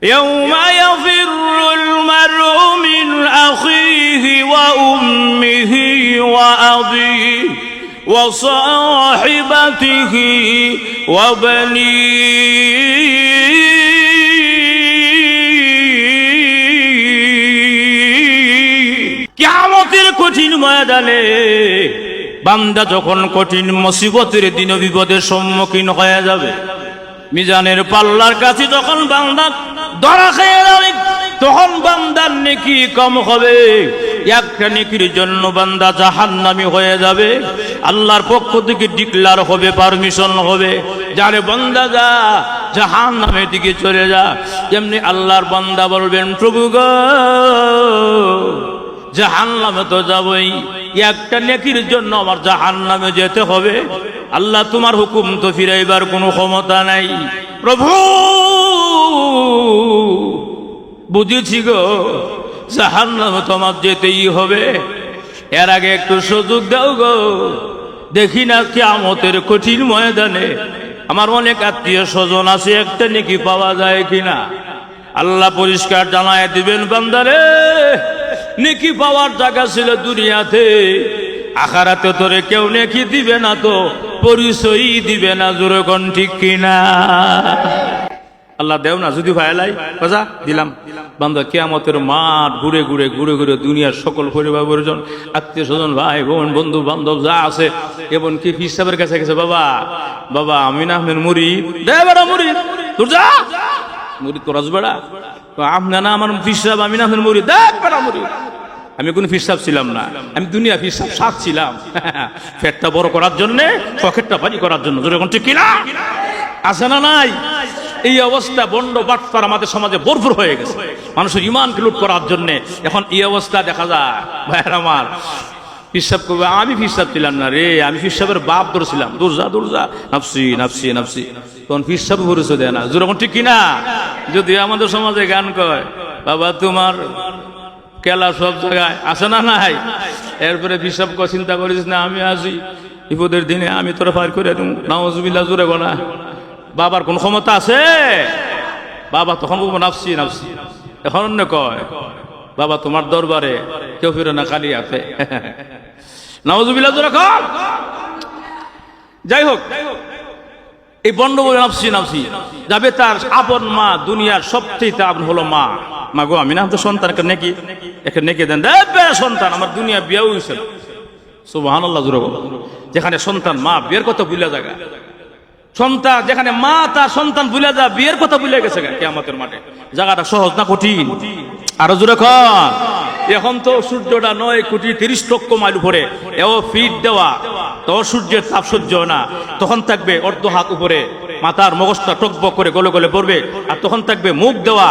يوم يفر المرء من أخيه وأمه وأبيه وصاحبته وبنيه কিয়ামতের কঠিন ময়দানে বান্দা যখন কঠিন মুসিবতের দিন বিপদের সম্মুখীন হয়ে যাবে, মিজানের পাল্লার কাছে যখন বান্দা ধরা খেয়ে যাবে, তখন বান্দার নেকি কম হবে। একটা নেকির জন্য বান্দা জাহান্নামী হয়ে যাবে। আল্লাহর পক্ষ থেকে ডিক্লার হবে, পারমিশন হবে, যারে বান্দা যা জাহান্নামের দিকে চলে যা। যেমনি আল্লাহর বান্দা বলবেন, প্রভু গো জাহান্নামে তো যাবই, একটা নেকির জন্য আমার জাহান্নামে যেতে হবে। আল্লাহ তোমার হুকুম তো ফিরাইবার কোনো ক্ষমতা নাই। প্রভু বুঝেছি গো, জাহান্নামে তোমার যেতেই হবে। এর আগে একটু সুযোগ দাও গো, দেখি না কিয়ামতের কঠিন ময়দানে আমার অনেক আত্মীয় স্বজন আছে, একটা নেকি পাওয়া যায় কিনা। আল্লাহ পরিষ্কার জানায় দিবেন, বান্দারে নেকি পাওয়ার জায়গা ছিল দুনিয়াতে, আখিরাতে তোরে কেউ নেকি দিবে না, তো পরিচয়ই দিবে না। জোরে কোন ঠিক কিনা? আল্লাহ দেও না, যদি ভাইলাই বাজা দিলাম। বান্দা কিয়ামতের মাঠ ঘুরে ঘুরে ঘুরে ঘুরে দুনিয়ার সকল পরিবার পরিজন, আত্মীয় স্বজন, ভাই বোন, বন্ধু বান্ধব যা আছে, এবং কি পীর সাহেবের কাছে গেছে, বাবা বাবা আমিন আহমেদ মুরিদ দে বেড়া, মুরিদ তোর যা মুরিদ তোরাজ বেড়া, আপনা না আমার পীর সাহেব আমিন আহমেদ মুরিদ দেখ বেড়া মুরিদ। আমি কোন পীর সাহেব ছিলাম না, আমি দুনিয়া পীর সাহেব ছিলাম। পেটটা বড় করার জন্য, পকেটটা ভারী করার জন্য। জোরে কোন ঠিক কিনা? আছে না নাই? এই অবস্থা বন্ড বাটপার আমাদের সমাজে ভরপুর হয়ে গেছে, মানুষের ইমানকে লুট করার জন্য। এখন এই অবস্থা দেখা যায়। ভাইয়ের আমার, পিসাব করবে, আমি পিসাব ছিলাম না রে, আমি পিসাবের বাপ ধরছিলাম। দূরজা দূরজা নাফসি নাফসি নাফসি, তখন পিসাব পরিচয় দেয় না। যেরকম ঠিক কিনা? যদি আমাদের সমাজে গান কয়, বাবা তোমার কেলা সব জায়গায় আছে না নাই, এরপরে পিসাব চিন্তা করিস না, আমি আসি বিপদের দিনে আমি তোরা ফার করে দেব। নাউজুবিল্লাহ, জোরে গোনা। বাবার কোন ক্ষমতা আছে? বাবা তখন বলবো নাফসি নাফসি। এখন অন্য কয়, বাবা তোমার দরবারে কেউ ফিরে না, খালি আছে। নাউজুবিল্লাহ, জোরে কর। যাই হোক, এই বন্ড বলে নাফসি নাফসি যাবে। তার আপন মা, দুনিয়ার সবচেয়ে আপন হলো মা। মা গো আমি না তো সন্তান নেকি একটা নেকি দেন, সন্তান আমার দুনিয়া বিয়াও হয়েছিল। সুবহানাল্লাহ, জোরে বল। যেখানে সন্তান মা বিয়ের কথা ভুলে জায়গা, সন্তান যেখানে মা তার সন্তান ভুলে যা, বিয়ের কথা ভুলে গেছে কিয়ামতের মাঠে। জায়গাটা সহজ না কঠিন? আরো জোরে কর। এখন তো সূর্যটা 9,30,00,000 মাইল উপরে, এও ফিট দেওয়া, তো সূর্যের তাপ সহ্য না। তখন থাকবে অর্ধ হাত উপরে, মাথার মগজটা টকবক করে গলে গলে পড়বে। আর তখন থাকবে মুখ দেওয়া,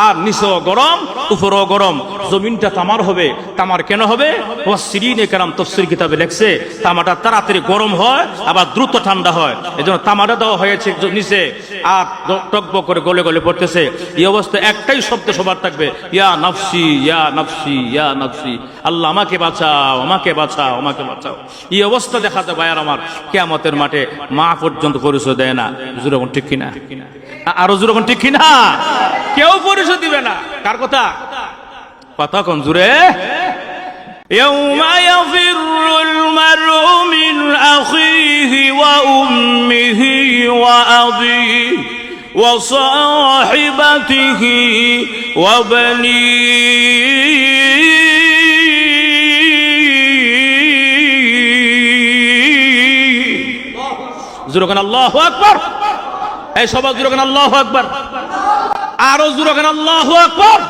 আর নিচেও গরম উপরেও গরম। জমিনটা তামার হবে। তামার কেন হবে? মুফাসসিরিনে কেরাম তাফসীর কিতাবে লেখছে, তামাটা তাড়াতাড়ি গরম হয়, আবার দ্রুত ঠান্ডা হয়। এজন্য তামাটা দেওয়া হয়েছে নিচে, আর টকবক করে গলে গলে পড়তেছে। এই অবস্থা একটাই শব্দ সবার থাকবে, ইয়া নাফসি ইয়া নাফসি ইয়া নাফসি। আল্লাহ আমাকে বাঁচাও, আমাকে বাঁচাও, আমাকে বাঁচাও। এই অবস্থা দেখা যায় ভাইয়ার আমার, কিয়ামতের মাঠে মা পর্যন্ত পরিচয় দেয় না। জোরে কোন ঠিক কিনা? আরো জোরে কোন ঠিক কিনা? কেউ পরিচয় দিবে না। কার কথা? কথা কোন জোরে? ইয়াউমা ইয়াফিরুল মার'উ মিন আখিহি ওয়া উম্মিহি ওয়া আবিহি ওয়া সাহিবাতিহি ওয়া বানিহি। জোরে কোন আল্লাহু আকবার। এই সবাই জোরে কোন আল্লাহু আকবার। আরো জোরে কোন আল্লাহু আকবার।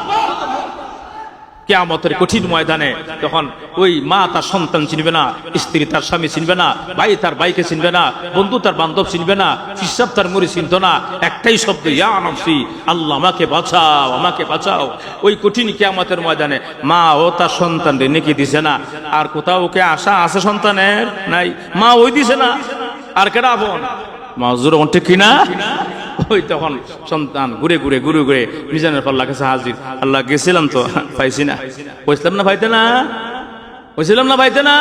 কিয়ামতের কঠিন ময়দানে তখন ওই মা তার সন্তান চিনবে না, স্ত্রী তার স্বামী চিনবে না, ভাই তার ভাইকে চিনবে না, বন্ধু তার বান্ধব চিনবে না, পিসাব তার মুড়ি চিনত না। একটাই শব্দ, ইয়া নাফসি, আল্লাহ আমাকে বাঁচাও, আমাকে বাঁচাও। ওই কঠিন কিয়ামতের ময়দানে মা ও তার সন্তান নেকি দিছে না। আর কোথাও ওকে আশা আছে সন্তানের? নাই। মা ওই দিছে না, আর কেডা আপন? মা। জোরে ঠিক কিনা? ওই তখন সন্তান ঘুরে ঘুরে ঘুরে ঘুরে মিজানের পাল্লা কাছে হাজির। আল্লাহ গেছিলাম তো পাইছি না। বলছিলাম না ভাইতে না, বলছিলাম না ভাইতে না,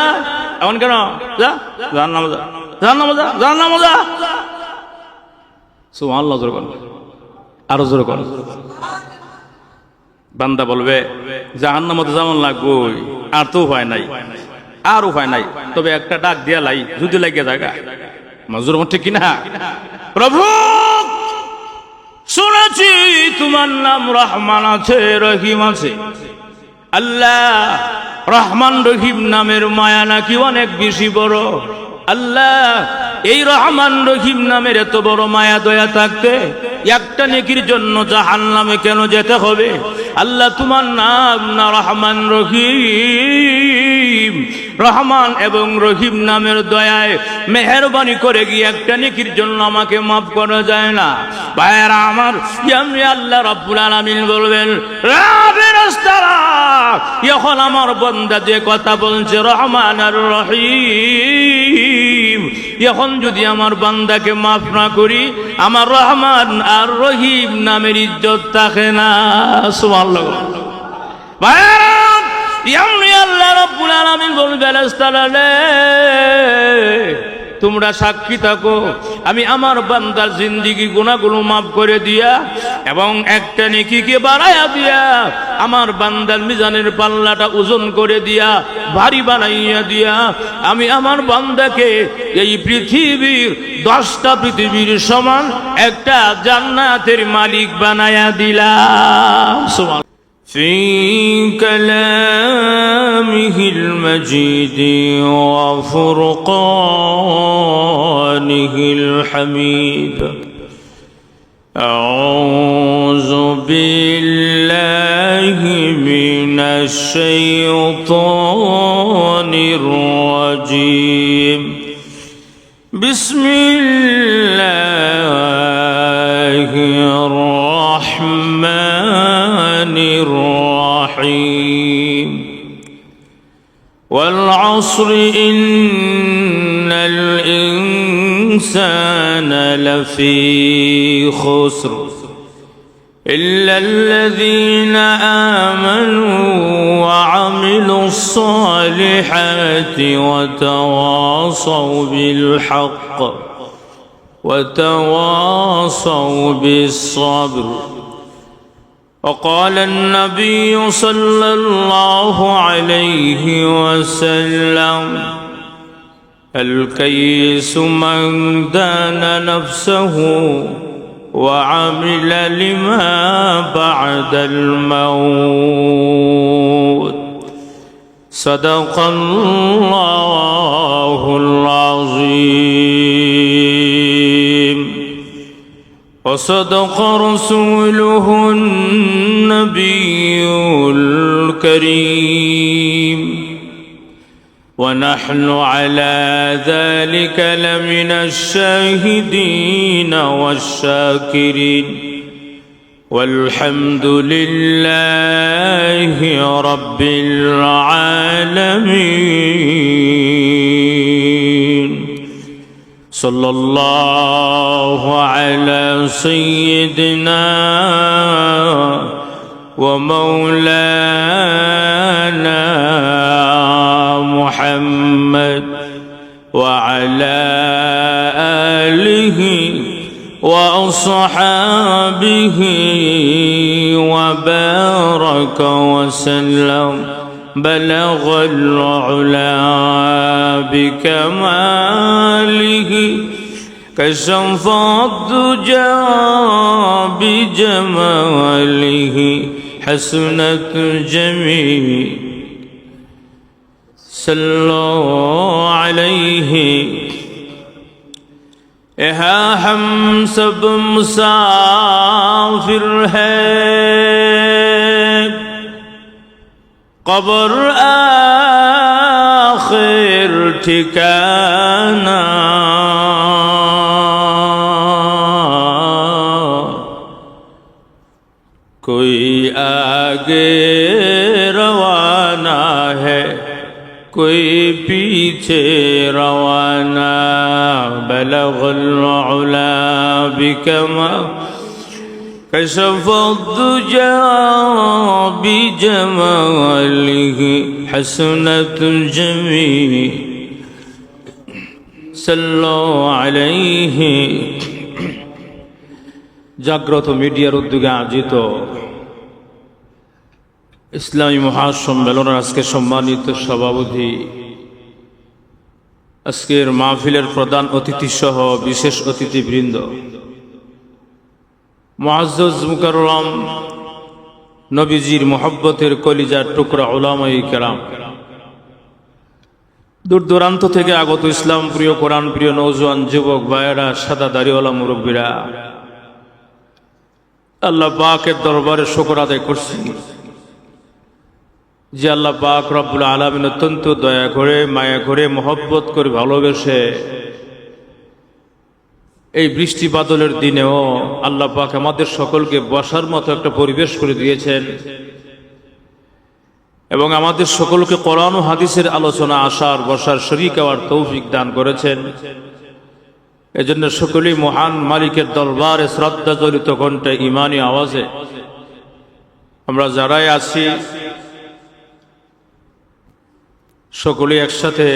এমন কেন? যা জান না মজা, জান না মজা, জান না মজা। সুবহানাল্লাহ, জোরে কর, আরো জোরে কর। বান্দা বলবে জাহান্নামে যেমন লাগবই, আর তো উপায় নাই, আর উপায় নাই, তবে একটা ডাক দিয়া লাই যদি লাগিয়ে জায়গা মজুর ঠিক কিনা। প্রভু শুনেছি তোমার নাম রহমান আছে, রহিম আছে। আল্লাহ রহমান রহিম নামের মায়া নাকি অনেক বেশি বড়। আল্লাহ এই রহমান রহিম নামের এত বড় মায়া দয়া থাকতে একটা নেকির জন্য জাহান্নামে কেন যেতে হবে? আল্লাহ তোমার নাম না রহমান রহিম, রহমান এবং রহিম নামের দয়ায় মেহেরবানি করে গিয়ে একটা নেকির জন্য আমাকে মাফ করা যায় না? ভাইয়েরা আমার, আমি আল্লাহ রাব্বুল আলামিন বলবেন ফেরেশতারা এখন আমার বান্দা যে কথা বলছে রহমান আর রহিম, এখন যদি আমার বান্দাকে মাফ না করি আমার রহমান আর রহিম নামের ইজ্জত থাকে না। সুবহানাল্লাহ। ভাইয়েরা আমি আল্লাহ রাব্বুল আলামিন বলবেন ফেরেশতারা তোমরা সাক্ষী থাকো, আমি আমার বান্দার জিন্দেগি গুনাহগুলো মাফ করে দিয়া এবং একটা নেকিকে বাড়ায়া দিয়া আমার বান্দার মিজানের পাল্লাটা ওজন করে দিয়া ভারী বানাইয়া দিয়া আমি আমার বান্দাকে এই পৃথিবীর 10টা পৃথিবীর সমান একটা জান্নাতের মালিক বানায়া দিলাম। সুবহান في كلامه المجيد وفرقانه الحميد. أعوذ بالله من الشيطان الرجيم. بسم الله الرحمن الرحيم. والعصر إن الإنسان لفي خسر إلا الذين آمنوا وعملوا الصالحات وتواصوا بالحق وتواصوا بالصبر. وقال النبي صلى الله عليه وسلم الكيس من دان نفسه وعمل لما بعد الموت. صدق الله العظيم وصدق رسوله النبي الكريم. ونحن على ذلك لمن الشاهدين والشاكرين والحمد لله رب العالمين. صلى الله على سيدنا ومولانا محمد وعلى آله وأصحابه وبارك وسلم. بلغ العلا بكماله كشف الدجى بجماله حسنت جميع. صلوا عليه. यहाँ हम सब मुसाफिर हैं, कब्र आखिर ठिकाना. कोई आगे रवाना है, कोई पीछे रवाना. बलगल उला बिकमा कशफ दुजा बिजमालिहि हसनत जमी. सल्लु अलैहि. জাগ্রত মিডিয়ার উদ্যোগে আয়োজিত ইসলামী মহাসম্মেলনের আজকে সম্মানিত সভাপতি, আজকের মাহফিলের প্রধান অতিথি সহ বিশেষ অতিথিবৃন্দ, মুআজ্জজ মুকাররম নবীজির মোহব্বতের কলিজার টুকরা উলামায়ে কেরাম, দূর দূরান্ত থেকে আগত ইসলাম প্রিয়, কোরআন প্রিয় নওজোয়ান যুবক ভাইয়েরা, সাদা দাড়িওয়ালা মুরব্বীরা, আল্লাহ পাকের দরবারে শুকর আদায় করছি যে আল্লাহ পাক রব্বুল আলামিন অত্যন্ত দয়া করে, মায়া করে, মহব্বত করে, ভালোবেসে এই বৃষ্টি বাদলের দিনেও আল্লাহ পাক আমাদের সকলকে বসার মতো একটা পরিবেশ করে দিয়েছেন এবং আমাদের সকলকে কোরআন ও হাদিসের আলোচনা আসার, বসার, শরীক হওয়ার তৌফিক দান করেছেন। এজন্য সকলেই মহান মালিকের দরবারে শ্রদ্ধা জড়িত কণ্ঠে ইমানি আওয়াজে আমরা যারাই আছি সকলেই একসাথে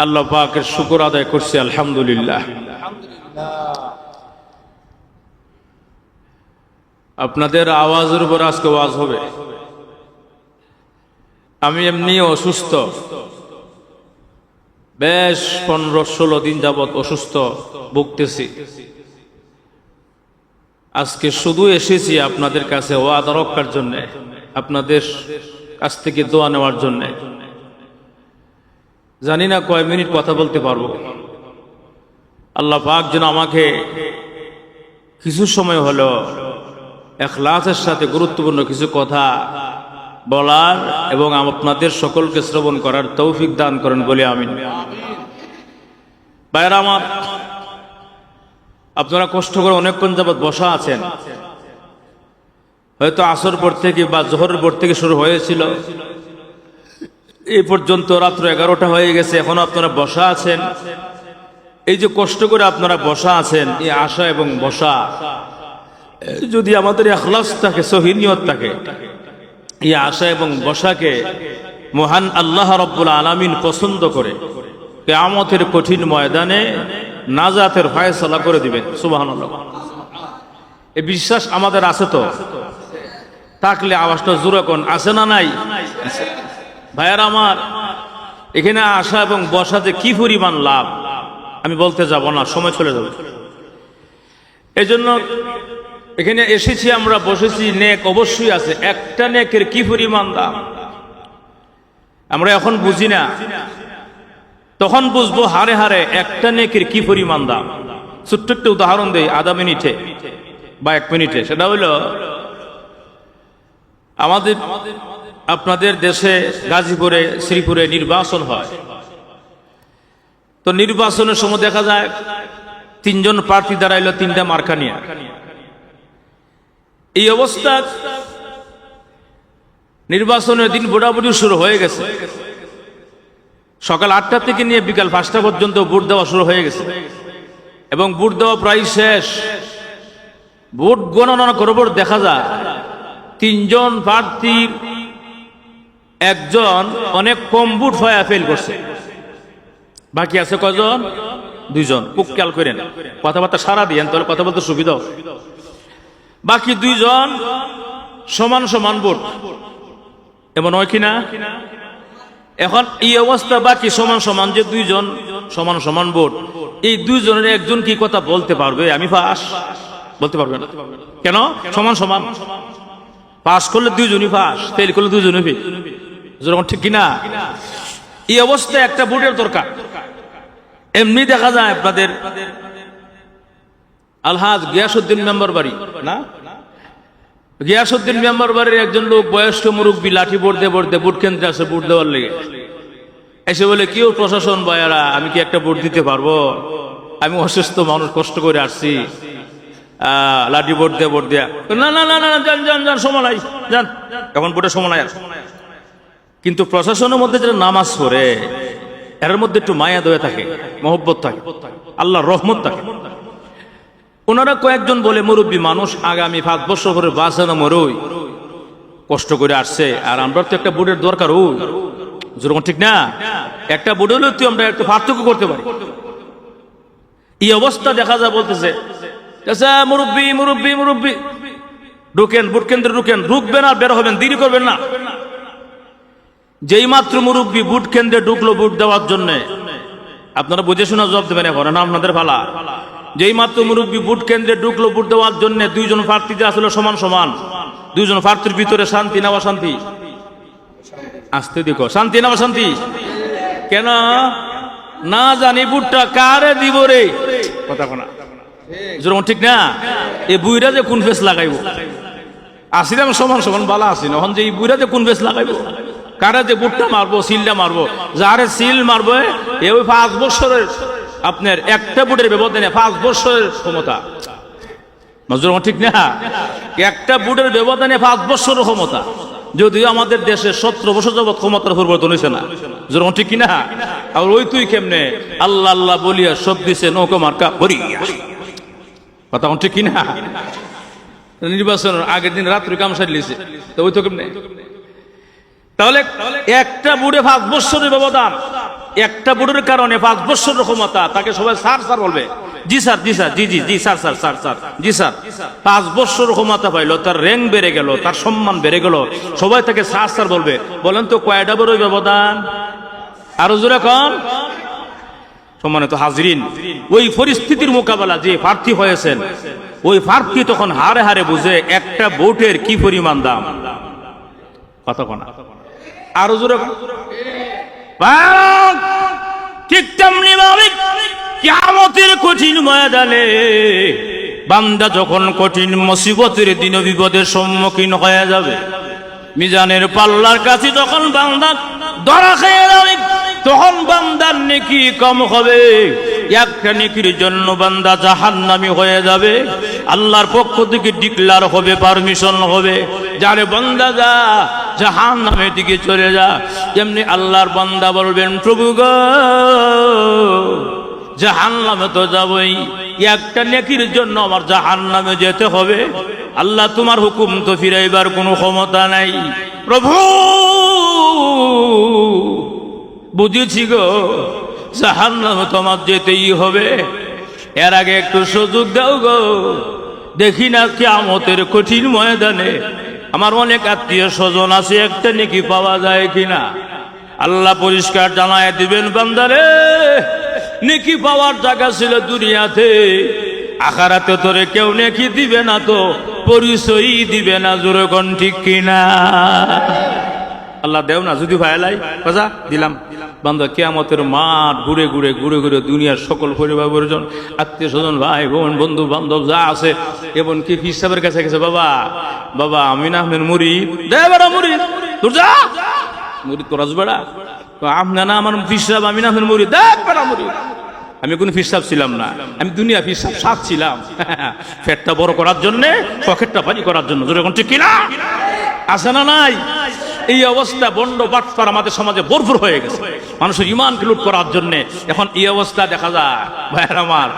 আল্লাহ পাকের শুকর আদায় করছি, আলহামদুলিল্লাহ। আপনাদের আওয়াজের উপর আজকে ওয়াজ হবে। আমি এমনি অসুস্থ, বেশ 15-16 দিন যাবৎ অসুস্থ ভুগতেছি। আজকে শুধু এসেছি আপনাদের কাছে ওয়াদা রক্ষার জন্য, আপনাদের কাছ থেকে দোয়া নেওয়ার জন্য। জানি না কয় মিনিট কথা বলতে পারবো। আল্লাহ পাক যেন আমাকে কিছু সময় হলো ইখলাসের সাথে গুরুত্বপূর্ণ কিছু কথা বলার এবং আপনাদের সকলকে শ্রবণ করার তৌফিক দান করেন বলে আমিন। ভাইরা আমার, আপনারা কষ্ট করে অনেকক্ষণ যাবৎ বসা আছেন। হয়তো আসর পর থেকে বা জোহরের পর থেকে শুরু হয়েছিল, এই পর্যন্ত রাত্র 11টা হয়ে গেছে, এখনো আপনারা বসা আছেন। এই যে কষ্ট করে আপনারা বসা আছেন, এই আশা এবং বসা যদি আমাদের ইখলাস থাকে, সহিহ নিয়ত থাকে, এই আশা এবং বসাকে মহান আল্লাহ রাব্বুল আলামিন পছন্দ করে কিয়ামতের কঠিন ময়দানে নাজাতের ফয়সালা করে দিবেন। সুবহানাল্লাহ। এই বিশ্বাস আমাদের আছে তো? থাকলে আওয়াজটা জোরে কোন, আছে না নাই? ভাইয়ার আমার, এখানে আশা এবং বসাতে কি পরিমাণ লাভ আমি বলতে যাব না, সময় চলে যাবে। এজন্য এখানে এসেছি, আমরা বসেছি, নেক অবশ্যই আছে। একটা নেকের কি পরিমাণ দাম আমরা এখন বুঝি না, তখন বুঝবো হারে হারে একটা নেকের কি পরিমাণ দাম। ছোট্ট একটা উদাহরণ দেই, আধা মিনিটে বা 1 মিনিটে। সেটা হলো আমাদের আপনাদের দেশে গাজীপুরে, শ্রীপুরে নির্বাচন হয়। তো নির্বাচনের সময় দেখা যায় 3 জন প্রার্থী দাঁড়াইলো 3টা মার্কা নিয়ে। এই অবস্থা নির্বাচনের দিন ভোটাভুটি শুরু হয়ে গেছে। সকাল 8টা থেকে নিয়ে বিকাল 5টা পর্যন্ত ভোট দেওয়া শুরু হয়ে গেছে এবং ভোট দেওয়া প্রায় শেষ। ভোট গণনা করার পর দেখা যায় 3 জন প্রার্থীর একজন অনেক কম ভোট হয়ে ফেল করছে। বাকি আছে কজন? 2 জন। খুব খেয়াল করেন, কথাবার্তা সারা দিয়েন, তাহলে কথা বলতে সুবিধা। বাকি 2 জন সমান সমান ভোট, এমন হয় কিনা? এখন এই অবস্থা, বাকি সমান সমান যে 2 জন সমান সমান ভোট, এই 2 জনের একজন কি কথা বলতে পারবে আমি পাস? বলতে পারবে না। কেন? সমান সমান। পাস করলে 2 জনই পাস, ফেল করলে 2 জনই ফেল। যেরকম ঠিক কিনা? এই অবস্থায় একটা ভোটের দরকার। এমনি দেখা যায় আপনাদের আলহাজ গিয়াসউদ্দিন মেম্বার বাড়ি না, গিয়াসউদ্দিন মেম্বার বাড়ির একজন লোক, বয়স্ক মুরব্বী, লাঠি পড়তে পড়তে ভোট কেন্দ্রে আসে ভোট দেওয়ার লেগে। এসে বলে, কেউ প্রশাসন ভাইয়ারা, আমি কি একটা ভোট দিতে পারবো? আমি অসুস্থ মানুষ, কষ্ট করে আসছি, লাঠি ভোট দিয়ে ভোট দেয়া। না না না না, যান যান যান, সময় নাই, যান, এখন ভোটের সময় নাই। কিন্তু প্রশাসনের মধ্যে যেটা নামাজ পড়ে, এর মধ্যে একটু মায়া দয়া থাকে, মহব্বত থাকে, আল্লাহর রহমত থাকে। ওনারা কয়েকজন বলে, মুরব্বী মানুষ, আগামী 5 বছর পরে বাঁচানো মরই, কষ্ট করে আসছে, আর আমরা তো একটা ভোটের দরকার। ওই যেরকম ঠিক না, একটা ভোট হলেও তো আমরা একটা পার্থক্য করতে পারি। এই অবস্থা দেখা যায়। বলতেছে, মুরব্বী মুরব্বী মুরব্বী, ঢুকেন, ভোট কেন্দ্রে ঢুকেন, ঢুকবেন আর বের হবেন, দেরি করবেন না। যেই মাত্র মুরব্বী ভোট কেন্দ্রে ঢুকলো ভোট দেওয়ার জন্য, আপনারা বুঝে শোনা জবাব দেবেন এখন, না আপনাদের ভালা। যেই মাত্র মুরব্বী ভোট কেন্দ্রে ঢুকলো ভোট দেওয়ার জন্য, দুইজন প্রার্থীতে আসলে সমান সমান, দুইজন প্রার্থীর ভিতরে শান্তি না অশান্তি? আসতে দেখো, শান্তি না অশান্তি? কেন না জানি ভোটটা কারে দিব রে, কথা কোনা যেরকম ঠিক না। এই বুইরা যে কোন ফেস লাগাইব, আসিলাম সমান সমান বালা আসি না, এখন যে এই বুইরা যে কোন ফেস লাগাইব, কারা যে বুটটা মারবো, সিলটা মারবো, যারে সিল মারবো এ ওই 5 বছরের আপনার একটা বুটের ব্যবধানে 5 বছরের ক্ষমতা, ঠিক না? একটা বুটের ব্যবধানে 5 বছরের ক্ষমতা, যদিও আমাদের দেশে 17 বছর যাবৎ ক্ষমতার পরিবর্তন হয়েছে না, যেরকম ঠিক কিনা? আর ওই তুই কেমনে আল্লাহ আল্লাহ বলিয়া সব দিছে নৌকা মার্কা ভরিয়া, কথা ঠিক কিনা? নির্বাচনের আগের দিন রাত্রি কাম সারিয়েছে, তো ওই তো কেমনে? তাহলে একটা বুড়ে 5 বছরের ব্যবধান, একটা বুড়ের কারণে 5 বছরের ক্ষমতা, তাকে সবাই স্যার স্যার বলবে। জি স্যার, জি স্যার, জি জি জি স্যার স্যার স্যার স্যার, জি স্যার। 5 বছর ক্ষমতা পাইলো, তার র্যাঙ্ক বেড়ে গেল, তার সম্মান বেড়ে গেল, সবাই তাকে স্যার স্যার বলবে। বলেন তো কয়টা বড় ব্যবধান? আরো জোরে কন। সম্মানিত হাজরিন, ওই পরিস্থিতির মোকাবেলা যে প্রার্থী হয়েছেন, ওই প্রার্থী তখন হারে হারে বুঝে একটা ভোটের কি পরিমাণ দাম, কথা কনা আরো জোরে। ঠিক তেমনি ভাবে কিয়ামতের কঠিন ময়দানে বান্দা যখন কঠিন মুসিবতের দিন বিপদের সম্মুখীন হয়ে যাবে, মিজানের পাল্লার কাছে যখন বান্দা ধরা খেয়ে যাবে, তখন বান্দার নেকি কম হবে, একটা নেকির জন্য বান্দা জাহান্নামী হয়ে যাবে। আল্লাহর পক্ষ থেকে ডিক্লার হবে, পারমিশন হবে, যারে বান্দা যা জাহান্নামের দিকে চলে যা। যেমনি আল্লাহর বান্দা বলবেন, প্রভু গো জাহান্নামে তো যাবই, একটা নেকির জন্য আমার জাহান্নামে যেতে হবে, আল্লাহ তোমার হুকুম তো ফিরাইবার কোনো ক্ষমতা নাই। প্রভু বুঝেছি গো জাহান্নামে তোমার যেতেই হবে, এর আগে একটু সুযোগ দাও গো, দেখি না কিয়ামতের কঠিন ময়দানে আমার অনেক আত্মীয় স্বজন আছে, একটা নেকি পাওয়া যায় কিনা। আল্লাহ পরিষ্কার জানায় দিবেন, বান্দারে নেকি পাওয়ার জায়গা ছিল দুনিয়াতে, আখিরাতে তোরে কেউ নেকি দিবে না, তো পরিচয়ই দিবে না, জোরে কোন ঠিক কিনা? আল্লাহ দেও না, যদি ভাইলাই কথা দিলাম। বান্দা কিয়ামতের মাঠ ঘুরে ঘুরে ঘুরে ঘুরে দুনিয়ার সকল পরিবার পরিজন, আত্মীয় স্বজন, ভাই বোন, বন্ধু বান্ধব যা আছে, এমনকি পীর সাহেবের কাছে গেছে, বাবা বাবা আমিন আহমেদ মুরিদ, দে বেড়া মুরিদ, তোর যা মুরিদ তোরাজ বেড়া, আপনা না আমার পীর সাহেব আমিন আহমেদ মুরিদ, দে বেড়া মুরিদ। আমি কোন পীর সাহেব ছিলাম না, আমি দুনিয়া পীর সাহেব ছিলাম, পেটটা বড় করার জন্য, পকেটটা ভারী করার জন্য, যেরকম ঠিক কিনা? আছে না নাই? এই অবস্থা বন্ড বাটপার আমাদের সমাজে ভরপুর হয়ে গেছে, মানুষের ইমানকে লুট করার জন্য। এখন এই অবস্থা দেখা যায়, ভাইয়ের আমার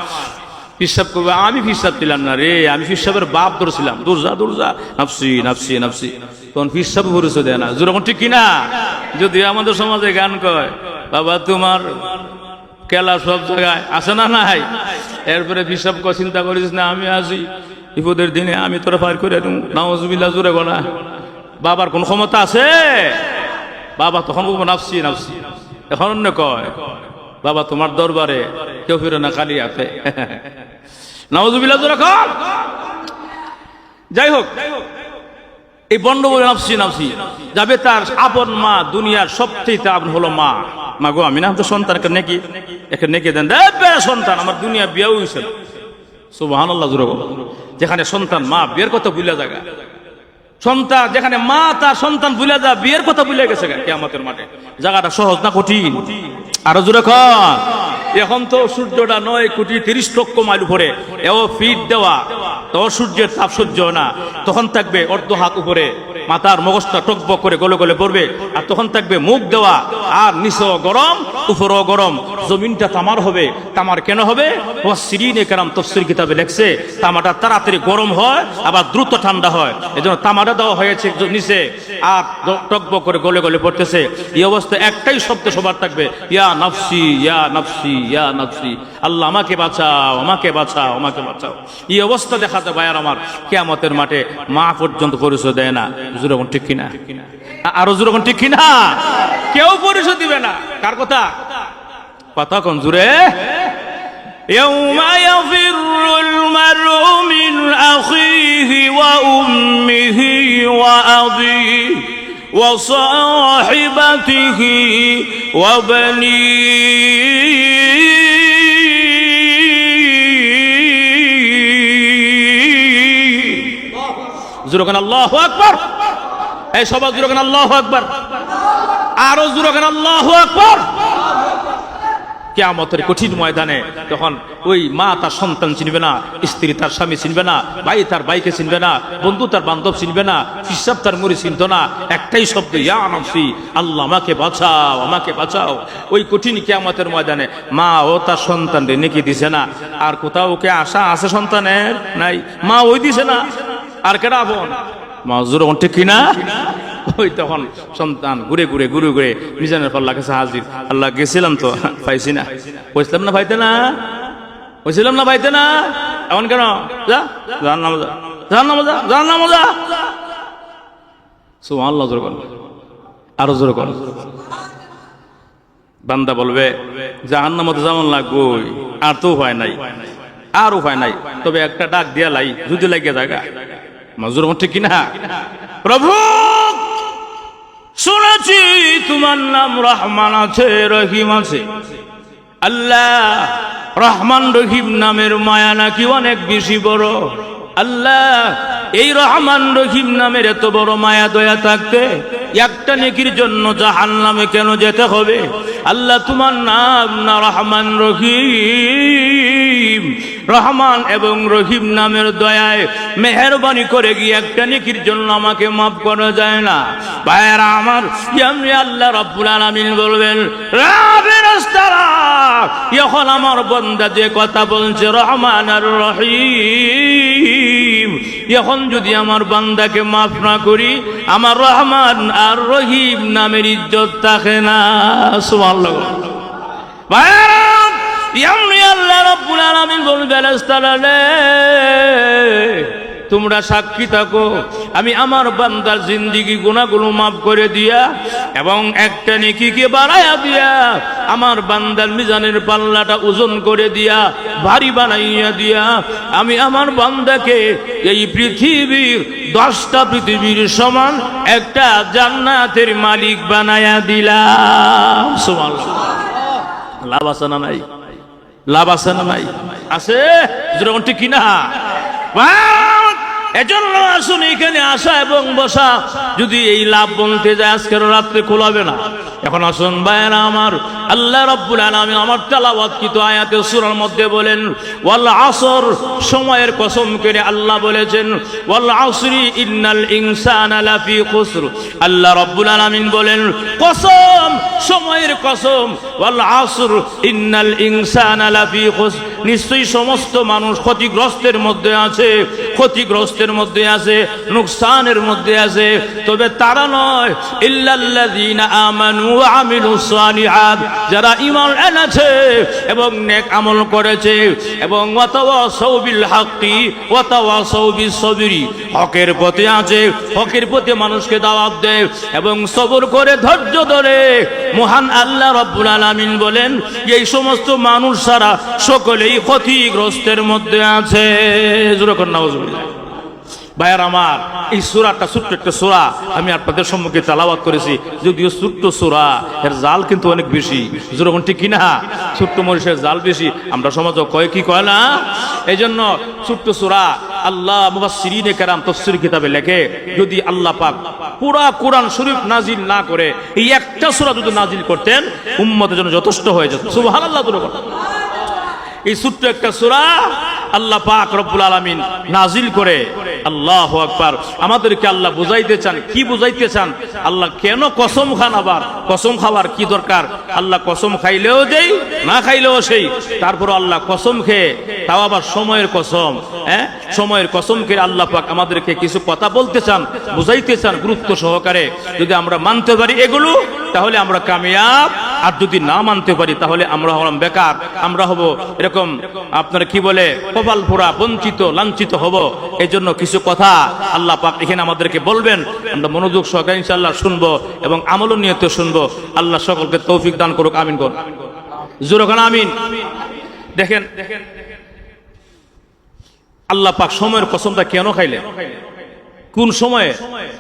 হিসাব করবে, আমি হিসাব ছিলাম না রে, আমি হিসাবের বাপ ধরেছিলাম, দূরজা দূরজা নাফসি নাফসি নাফসি, তখন হিসাব ভরসে দেয় না, যেরকম ঠিক কিনা? যদি আমাদের সমাজে গান কয়, বাবা তোমার খেলা সব জায়গায়, আছে না নাই? এরপরে হিসাব চিন্তা করিস না, আমি আসি বিপদের দিনে আমি তোরা পার করে দেব, নাউজুবিল্লাহ, জোরে গোনা। বাবার কোন ক্ষমতা আছে? বাবা তখন বলবো নাফসি নাফসি। এখন অন্য কয়, বাবা তোমার দরবারে কেউ ফিরে না, খালি আছে, নাউজুবিল্লাহ, জোরে কর। যাই হোক, এই বন্ড বলে নাফসি নাফসি যাবে, তার আপন মা, দুনিয়ার সবচেয়ে আপন হলো মা। মা গো আমি না তো সন্তান নেকি, এখানে নেকি দেন, সন্তান আমার দুনিয়া বিয়ে হয়েছে, সুবহানাল্লাহ, জোরে বল। যেখানে সন্তান মা বিয়ের কথা ভুলে জায়গা, সন্তান যেখানে মা তার সন্তান ভুলে যা, বিয়ের কথা ভুলে গেছে কিয়ামতের মাঠে, জায়গাটা সহজ না কঠিন? আরো জোরে কর। এখন তো সূর্যটা 9,30,00,000 মাইল উপরে, এও ফিট দেওয়া, তো সূর্যের তাপ সহ্য না, তখন থাকবে অর্ধ হাত উপরে, মাথার মগজটা টকবক করে গলে গলে পড়বে, আর তখন থাকবে মুখ দেওয়া, আর নিচে গরম, উপরও গরম, জমিনটা তামার হবে। তামার কেন হবে? মুফাসসিরিনে কেরাম তাফসীর কিতাবে লেখছে তামাটা তাড়াতাড়ি গরম হয় আবার দ্রুত ঠান্ডা হয়, এজন্য তামাটা দেওয়া হয়েছে নিচে আর টকবক করে গলে গলে পড়তেছে। এই অবস্থা একটাই শব্দ সবার থাকবে, ইয়া নাফসি ইয়া নাফসি ইয়া নাফসি, আল্লাহ আমাকে বাঁচাও আমাকে বাঁচাও আমাকে বাঁচাও। এই অবস্থা দেখা যায় ভাইয়ার আমার কিয়ামতের মাঠে, মা পর্যন্ত পরিচয় দেয় না। জোরে কোন ঠিক কিনা? আরো জোরে কোন ঠিক কিনা? কেউ পরিচয় দিবে না। কার কথা? কথা কোন জোরে? ইয়াউমা ইয়াফিরুল মারউ মিন আখিহি ওয়া উম্মিহি ওয়া আবিহি ওয়া সাহিবাতিহি ওয়া বানিহি। জোরে কোন আল্লাহু আকবার। এই সবাই জোরে কোন আল্লাহু আকবার। আরো জোরে কোন আল্লাহু আকবার। কিয়ামতের কঠিন ময়দানে তখন ওই মা তার সন্তান চিনবে না, স্ত্রী তার স্বামী চিনবে না, ভাই তার ভাইকে চিনবে না, বন্ধু তার বান্ধব চিনবে না, পিসাব তার মুড়ি চিনত না। একটাই শব্দ, ইয়া নাফসি, আল্লাহ আমাকে বাঁচাও আমাকে বাঁচাও। ওই কঠিন কিয়ামতের ময়দানে মা ও তার সন্তান রে নেকি দিছে না। আর কোথাও ওকে আশা আছে সন্তানের? নাই। মা ওই দিছে না, আর কেডা আপন? মা জোরে ঠিক কিনা? ওই তখন সন্তান ঘুরে ঘুরে ঘুরে ঘুরে মিজানের পাল্লা কাছে হাজির। আল্লাহ গেছিলাম তো পাইছি না। বলছিলাম না ভাইতে না, বলছিলাম না ভাইতে না, এমন কেন? যা জান নাম যা, জান নাম যা, জান নাম যা। সুবহানাল্লাহ জোরে কর, আরো জোরে কর। বান্দা বলবে জাহান্নামে যেমন লাগবই, আর তো উপায় নাই, আর উপায় নাই, তবে একটা ডাক দিয়া লাই যদি লাগিয়ে জায়গা। মাজুর ঠিক কিনা? প্রভু শুনেছি তোমার নাম রহমান আছে, রহিম আছে। আল্লাহ রহমান রহিম নামের মায়া নাকি অনেক বেশি বড়। আল্লাহ এই রহমান রহিম নামের এত বড় মায়া দয়া থাকতে একটা নেকির জন্য জাহান্নামে কেন যেতে হবে? আল্লাহ তোমার নাম না রহমান রহিম, রহমান এবং রহিম নামের দয়ায় মেহেরবানি করে গিয়ে একটা নেকির জন্য আমাকে মাফ করা যায় না? ভাইয়েরা আমার, এমনি আল্লাহ রাব্বুল আলামিন বলবেন, ফেরেশতারা এখন আমার বান্দা যে কথা বলছে রহমান আর রহিম, এখন যদি আমার বান্দাকে মাফ না করি আমার রহমান আর রহিম নামের ইজ্জত থাকে না। সুবহানাল্লাহ। ভাইয়েরা এমনি আল্লাহ রাব্বুল আলামিন বলবেন, ফেরেশতারা রে তোমরা সাক্ষী থাকো, আমি আমার বান্দার জিন্দেগি গুনাহগুলো মাফ করে দিয়া এবং একটা নেকিকে বাড়ায়া দিয়া আমার বান্দার মিজানের পাল্লাটা ওজন করে দিয়া ভারী বানাইয়া দিয়া আমি আমার বান্দাকে এই পৃথিবীর 10টা পৃথিবীর সমান একটা জান্নাতের মালিক বানায়া দিলাম। সুবহানাল্লাহ। লাভ আছে না নাই? লাভ আছে না নাই? আছে। যেরকম ঠিক কিনা? এজন্য আসুন এখানে আসা এবং বসা যদি এই লাভ বলতে যায় আজকের রাত্রে খোলাবে না। এখন আসুন ভাইয়েরা আমার, আল্লাহ রাব্বুল আলামিন আমার তেলাওয়াতকৃত আয়াতে সূরার মধ্যে বলেন ওয়াল আসর, সময়ের কসম করে আল্লাহ বলেছেন ওয়াল আসরি ইন্নাল ইনসানা লাফি খুসর। আল্লাহ রাব্বুল আলামিন বলেন কসম, সময়ের কসম, ওয়াল আসর ইন্নাল ইনসানা লাফি খুসর, নিশ্চয়ই সমস্ত মানুষ ক্ষতিগ্রস্তের মধ্যে আছে, ক্ষতিগ্রস্তের মধ্যে আছে, নুকসানের মধ্যে আছে। তবে তারা নয়, ইল্লাল্লাযীনা আমানু ওয়া আমিলুস সালিহাত, যারা ঈমান এনেছে এবং নেক আমল করেছে এবং ওয়াতাওয়াসাউ বিল হাক্কি ওয়াতাওয়াসাউ বিস সাবরি, হকের পথে আছে, হকের পথে মানুষকে দাওয়াত দেয় এবং সবর করে ধৈর্য ধরে। মহান আল্লাহ রাব্বুল আলামিন বলেন এই সমস্ত মানুষ ছাড়া সকলেই ক্ষতিগ্রস্তের মধ্যে আছে। জোরে করে নাউজুবিল্লাহ। ভাইয়ার আমার, এই সূরাটা ছোট্ট একটা সূরা আমি আপনাদের সম্মুখে তেলাওয়াত করেছি, যদিও ছোট্ট সূরা, এর জাল কিন্তু অনেক বেশি। যেরকম ঠিক কিনা? ছোট্ট মরিচের জাল বেশি, আমরা সমাজে কয় কি কয় না। এই জন্য ছোট্ট সূরা আল্লাহ মুফাসসিরিনে কেরাম তাফসীর কিতাবে লেখে যদি আল্লাহ পাক পুরা কোরআন শরীফ নাজিল না করে এই একটা সূরা যদি নাজিল করতেন উম্মতের জন্য যথেষ্ট হয়ে যেত। সুবহানাল্লাহ। এই ছোট্ট একটা সূরা আল্লাহ পাক রব্বুল আলামিন নাজিল করে। আল্লাহু আকবার। আমাদেরকে আল্লাহ বুঝাইতে চান, কি বুঝাইতে চান? আল্লাহ কেন কসম খান? আবার কসম খাওয়ার কি দরকার? আল্লাহ কসম খাইলেও দেই, না খাইলেও সেই। তারপর আল্লাহ কসম খেয়ে, তাও আবার সময়ের কসম, সময়ের কসম খেয়ে আল্লাহ পাক আমাদেরকে কিছু কথা বলতে চান, বুঝাইতে চান গুরুত্ব সহকারে। যদি আমরা মানতে পারি এগুলো, তাহলে আমরা কামিয়াব। আর যদি না মানতে পারি, তাহলে আমরা হলাম বেকার, আমরা হব এরকম আপনার কি বলে কপাল পোড়া, বঞ্চিত, লাঞ্ছিত হব। এই জন্য কিছু কথা আল্লাহ পাক এখানে আমাদেরকে বলবেন, আমরা মনোযোগ সহকারে ইনশাআল্লাহ শুনবো এবং আমল নিয়তে শুনবো। আল্লাহ সকলকে তৌফিক দান করুক, আমিন করুন, জোরে খান আমিন। দেখেন আল্লাহ পাক সময়ের কসমটা কেন খাইলেন? কোন সময়ে?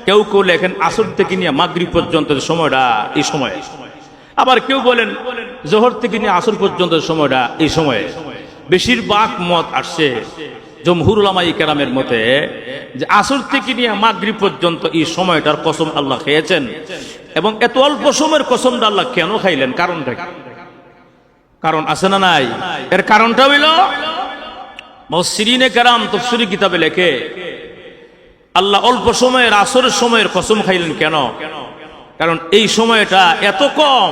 কেউ কেউ লেখেন আসর থেকে নিয়ে মাগরিব পর্যন্ত সময়টা এই সময়ে, আবার কেউ বলেন জোহর থেকে নিয়ে আসর পর্যন্ত সময়টা এই সময়ে। বেশিরভাগ মত আসছে জমহুর উলামায়ে কেরামের মতে যে আসর থেকে নিয়ে মাগরিব পর্যন্ত এই সময়টার কসম আল্লাহ খেয়েছেন। এবং এত অল্প সময়ের কসমটা আল্লাহ কেন খাইলেন? কারণটা কি? কারণ আছে না নাই? এর কারণটা হইল মুফাসসিরিনে কেরাম তাফসীরি কিতাবে লেখে, আল্লাহ অল্প সময়ের আসরের সময়ের কসম খাইলেন কেন? কারণ এই সময়টা এত কম,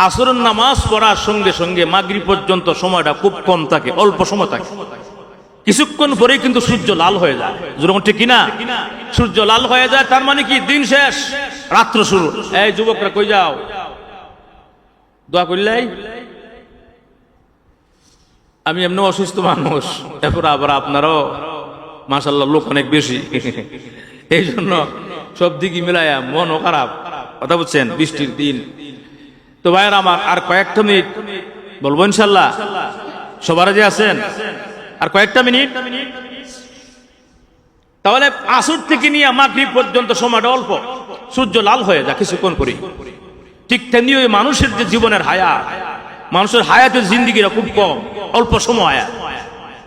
আসরের নামাজ পড়ার সঙ্গে সঙ্গে মাগরিব পর্যন্ত সময়টা খুব কম থাকে, অল্প সময় থাকে। কিছুক্ষণ পরেই কিন্তু সূর্য লাল হয়ে যায়, যেরকম ঠিক কিনা? সূর্য লাল হয়ে যায়, তার মানে কি দিন শেষ, রাত্র শুরু। এই যুবকরা কই যাও? দোয়া করলাই। আমি এমনি অসুস্থ মানুষ, এরপর আবার আপনারও মাশাআল্লাহ লোক অনেক বেশি, এই জন্য সব দিকে মিলাইয়া মনও খারাপ। কথা বুঝছেন? বৃষ্টির দিন তো ভাইয়ের আমার, আর কয়েকটা মিনিট বলবো ইনশাল্লাহ। সবার যে আছেন আর কয়েকটা মিনিট, তাহলে আসর থেকে নিয়ে মাগরিব পর্যন্ত সময়টা অল্প, সূর্য লাল হয়ে যায় কিছুক্ষণ পরে। ঠিক তেমনি ওই মানুষের যে জীবনের হায়াত, মানুষের হায়াতের জিন্দিগিরা খুব কম, অল্প সময় হায়াত,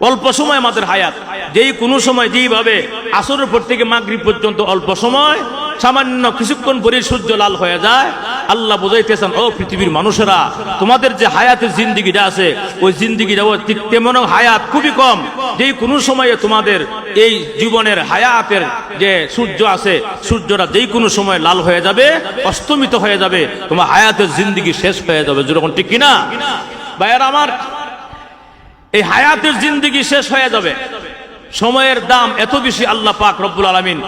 অল্প সময় আমাদের হায়াত। যেই কোনো সময় যেইভাবে আসরের পর থেকে মাগরিব পর্যন্ত অল্প সময়, সামান্য কিছুক্ষণ পরে সূর্য লাল হয়ে যায়। আল্লাহ বুঝাইতেছেন, ও পৃথিবীর মানুষেরা, তোমাদের যে হায়াতের জিন্দিগিটা আছে, ওই জিন্দিগিটা ঠিক তেমন হায়াত খুবই কম। যেই কোনো সময়ে তোমাদের এই জীবনের হায়াতের যে সূর্য আছে, সূর্যটা যেই কোনো সময় লাল হয়ে যাবে, অস্তমিত হয়ে যাবে, তোমার হায়াতের জিন্দিগি শেষ হয়ে যাবে। যেরকম ঠিক কিনা ভাইয়ার আমার? এই হায়াতের জিন্দিগি শেষ হয়ে যাবে। সময়ের দাম এত বেশি আল্লাহ পাক রব্বুল আলামিন।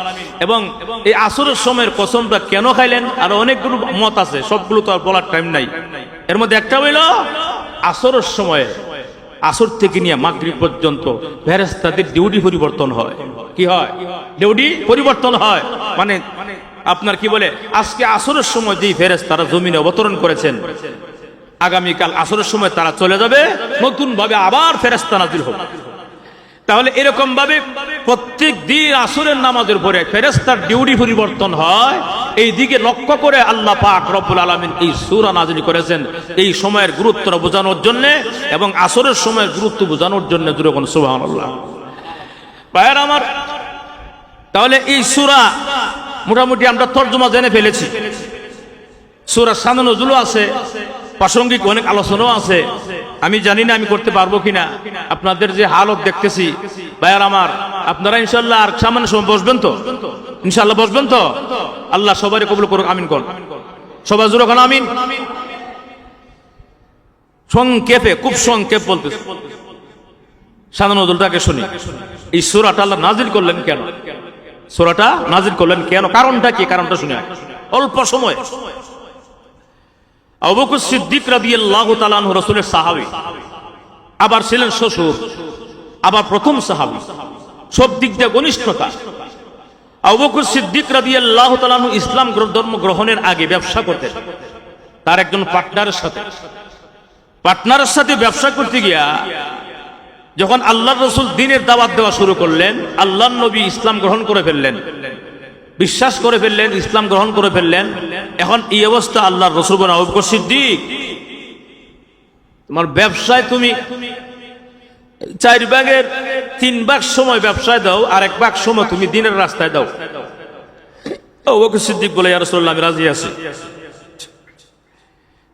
এবং এই আসরের সময়ের কসমটা কেন খাইলেন? আর অনেকগুলো মত আছে, সবগুলো তো আর বলার টাইম নাই। এর মধ্যে একটা হইল আসরের সময়ে, আসর থেকে নিয়ে মাগরিব পর্যন্ত ফেরেশতাদের ডিউটি পরিবর্তন হয়। কি হয়? ডিউটি পরিবর্তন হয়। মানে আপনার কি বলে, আজকে আসরের সময় যেই ফেরেশতারা জমিনে অবতরণ করেছেন, আগামীকাল আসরের সময় তারা চলে যাবে, নতুন ভাবে আবার ফেরেশতা নাজিল হবে। তাহলে এরকম ভাবে প্রত্যেক দিন আসরের নামাজের পরে ফেরেশতার ডিউটি পরিবর্তন হয়। এই দিকে লক্ষ্য করে আল্লাহ পাক রব্বুল আলামিন এই সূরা নাজিল করেছেন, এই সময়ের গুরুত্ব বোঝানোর জন্য এবং আসরের সময়ের গুরুত্ব বোঝানোর জন্য। যখন সুবহানাল্লাহ ভাইয়ের আমার, তাহলে এই সূরা মোটামুটি আমরা তরজমা জেনে ফেলেছি। সূরা শান নজুল আছে, প্রাসঙ্গিক অনেক আলোচনাও আছে। আমি জানি না আমি করতে পারবো কিনা, আপনাদের যে হালত দেখতেছি ভাইয়ার আমার, আপনারা ইনশাআল্লাহ আর সামান্য সময় বসবেন তো? ইনশাআল্লাহ বসবেন তো? আল্লাহ সবারই কবুল করুক, আমিন করুন। সবাই জোরে খান আমিন। সংক্ষেপে, খুব সংক্ষেপ বলতেছি, শান নজুলটাকে শুনি। এই সূরাটা আল্লাহ নাজিল করলেন কেন? সূরাটা নাজিল করলেন কেন? কারণটা কি? কারণটা শুনে। অল্প সময় আবু বকর সিদ্দিক রাদিয়াল্লাহু তাআলা আনহু রাসূলের সাহাবী, আবার ছিলেন শ্বশুর, আবার প্রথম সাহাবী, সব দিক দিয়ে ঘনিষ্ঠতা। আবু বকর সিদ্দিক রাদিয়াল্লাহু তাআলা আনহু ইসলাম ধর্ম গ্রহণের আগে ব্যবসা করতেন তার একজন পার্টনারের সাথে ব্যবসা করতে গিয়া যখন আল্লাহর রাসূল দ্বীনের দাওয়াত দেওয়া শুরু করলেন, আল্লাহর নবী ইসলাম গ্রহণ করে ফেললেন, বিশ্বাস করে ফেললেন, ইসলাম গ্রহণ করে ফেললেন। এখন এই অবস্থা আল্লাহর রাসূল বলেন, আবু বকর সিদ্দিক, তোমার ব্যবসায় তুমি 4 ভাগের 3 ভাগ সময় ব্যবসায় দাও, আর 1 ভাগ সময় তুমি দ্বীনের রাস্তায় দাও। আবু বকর সিদ্দিক বলে, ইয়া রাসূলুল্লাহ, আমি রাজি আছি।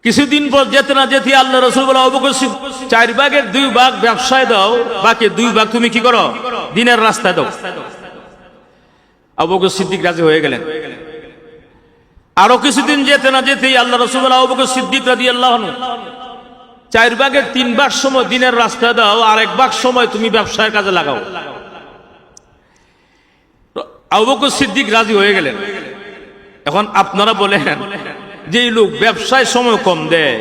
কিছুদিন পর যেতে না যেতে আল্লাহ রাসূল বলে, আবু বকর সিদ্দিক 4 ভাগের 2 ভাগ ব্যবসায় দাও, বাকি 2 ভাগ তুমি কি করো, দিনের রাস্তায় দাও। আবু বকর সিদ্দিক রাজি হয়ে গেলেন। আরো কিছুদিন যেতে না যেতেই আল্লাহ রাসূল বলে, আবু বকর সিদ্দিক রাদিয়াল্লাহু আনহু 4 ভাগের 3 ভাগ সময় দিনের রাস্তায় দাও, আর 1 ভাগ সময় তুমি ব্যবসায়ের কাজে লাগাও। আবু বকর সিদ্দিক রাজি হয়ে গেলেন। এখন আপনারা বলেন, যে লোক ব্যবসায় সময় কম দেয়,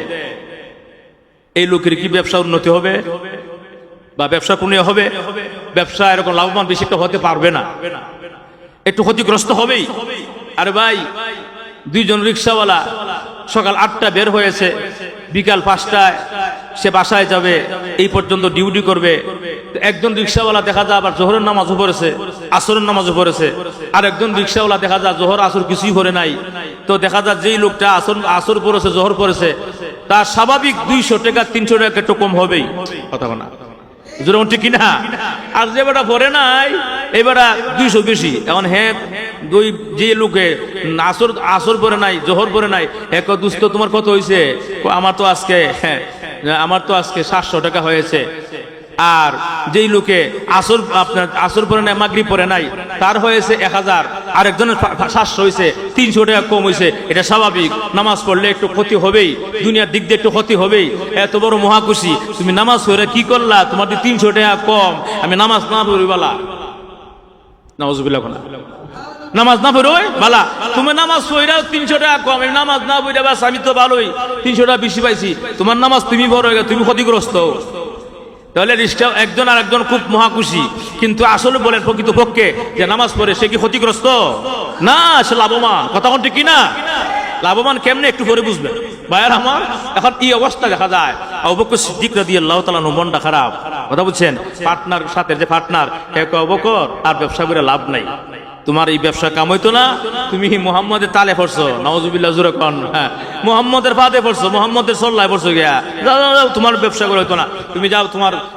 এই লোকের কি ব্যবসা উন্নতি হবে বা ব্যবসা কোন হবে? ব্যবসা এরকম লাভবান বেশি একটা হতে পারবে না, একটু ক্ষতিগ্রস্ত হবেই। আরে ভাই, 2 জন রিক্সাওয়ালা সকাল 8টা বের হয়েছে, বিকাল 5টায় সে বাসায় যাবে, এই পর্যন্ত ডিউটি করবে। একজন রিক্সাওয়ালা দেখা যায় আবার জোহরের নামাজও পড়েছে, আসরের নামাজও পড়েছে, আর একজন রিক্সাওয়ালা দেখা যায় জোহর আসর কিছুই পড়ে নাই। তো দেখা যায় যেই লোকটা আসর পড়েছে, জোহর পড়েছে, তার স্বাভাবিক 200 টাকা 300 টাকা একটু কম হবেই, কথা না যেরকম ঠিক কিনা? আর যে বেটা পড়ে নাই, এবারে 200 বেশি। এখন হ্যাঁ, যে লোকে আসর পড়ে নাই, জোহর পড়ে নাই, এক দুস্থ তোমার কত হয়েছে? আমার তো আজকে 700 টাকা হয়েছে। আর যেই লোকে আসর পরে নাই, মাগরিব পরে নাই, তার হয়েছে 1000, আর একজনের 700 হয়েছে, 300 টাকা কম হয়েছে। এটা স্বাভাবিক, নামাজ পড়লে একটু ক্ষতি হবেই, দুনিয়ার দিক দিয়ে একটু ক্ষতি হবেই। এত বড় মহাকুশি, তুমি নামাজ পড়ে কি করলা? তোমার 300 টাকা কম, আমি নামাজ না পড়ি বালা, নাউজুবিল্লাহ, নামাজ না পড়ো বালা, তুমি নামাজ পড়াও 300 টাকা কম, আমি নামাজ না পড়া বাস আমি তো ভালোই 300 টাকা বেশি পাইছি। তোমার নামাজ তুমি বড় হয়ে গেছো, তুমি ক্ষতিগ্রস্ত। তাহলে একজন আর একজন খুব মহাখুশি, কিন্তু আসলে বলেন প্রকৃতপক্ষে যে নামাজ পড়ে সে কি ক্ষতিগ্রস্ত? না, সে লাভবান। কথা ঠিক কিনা? লাভবান কেমনে একটু পরে বুঝবেন ভাইয়ার আমার। এখন এই অবস্থা দেখা যায়, আবু বকর সিদ্দিক রাদিয়াল্লাহু তাআলা মনটা খারাপ, কথা বুঝছেন? পার্টনার সাথে যে পার্টনার, আবু বকর আর ব্যবসা করে লাভ নাই, তোমার এই ব্যবসা কাম হইতো না, তুমি মুহাম্মদের তালে পড়ছো, নাউজুবিল্লাহ জোরে কোন, হ্যাঁ মুহাম্মদের ফাঁদে পড়ছো, মুহাম্মদের সল্লায় পড়ছো গিয়া, যাও তোমার ব্যবসা করে হইতো না, তুমি যাও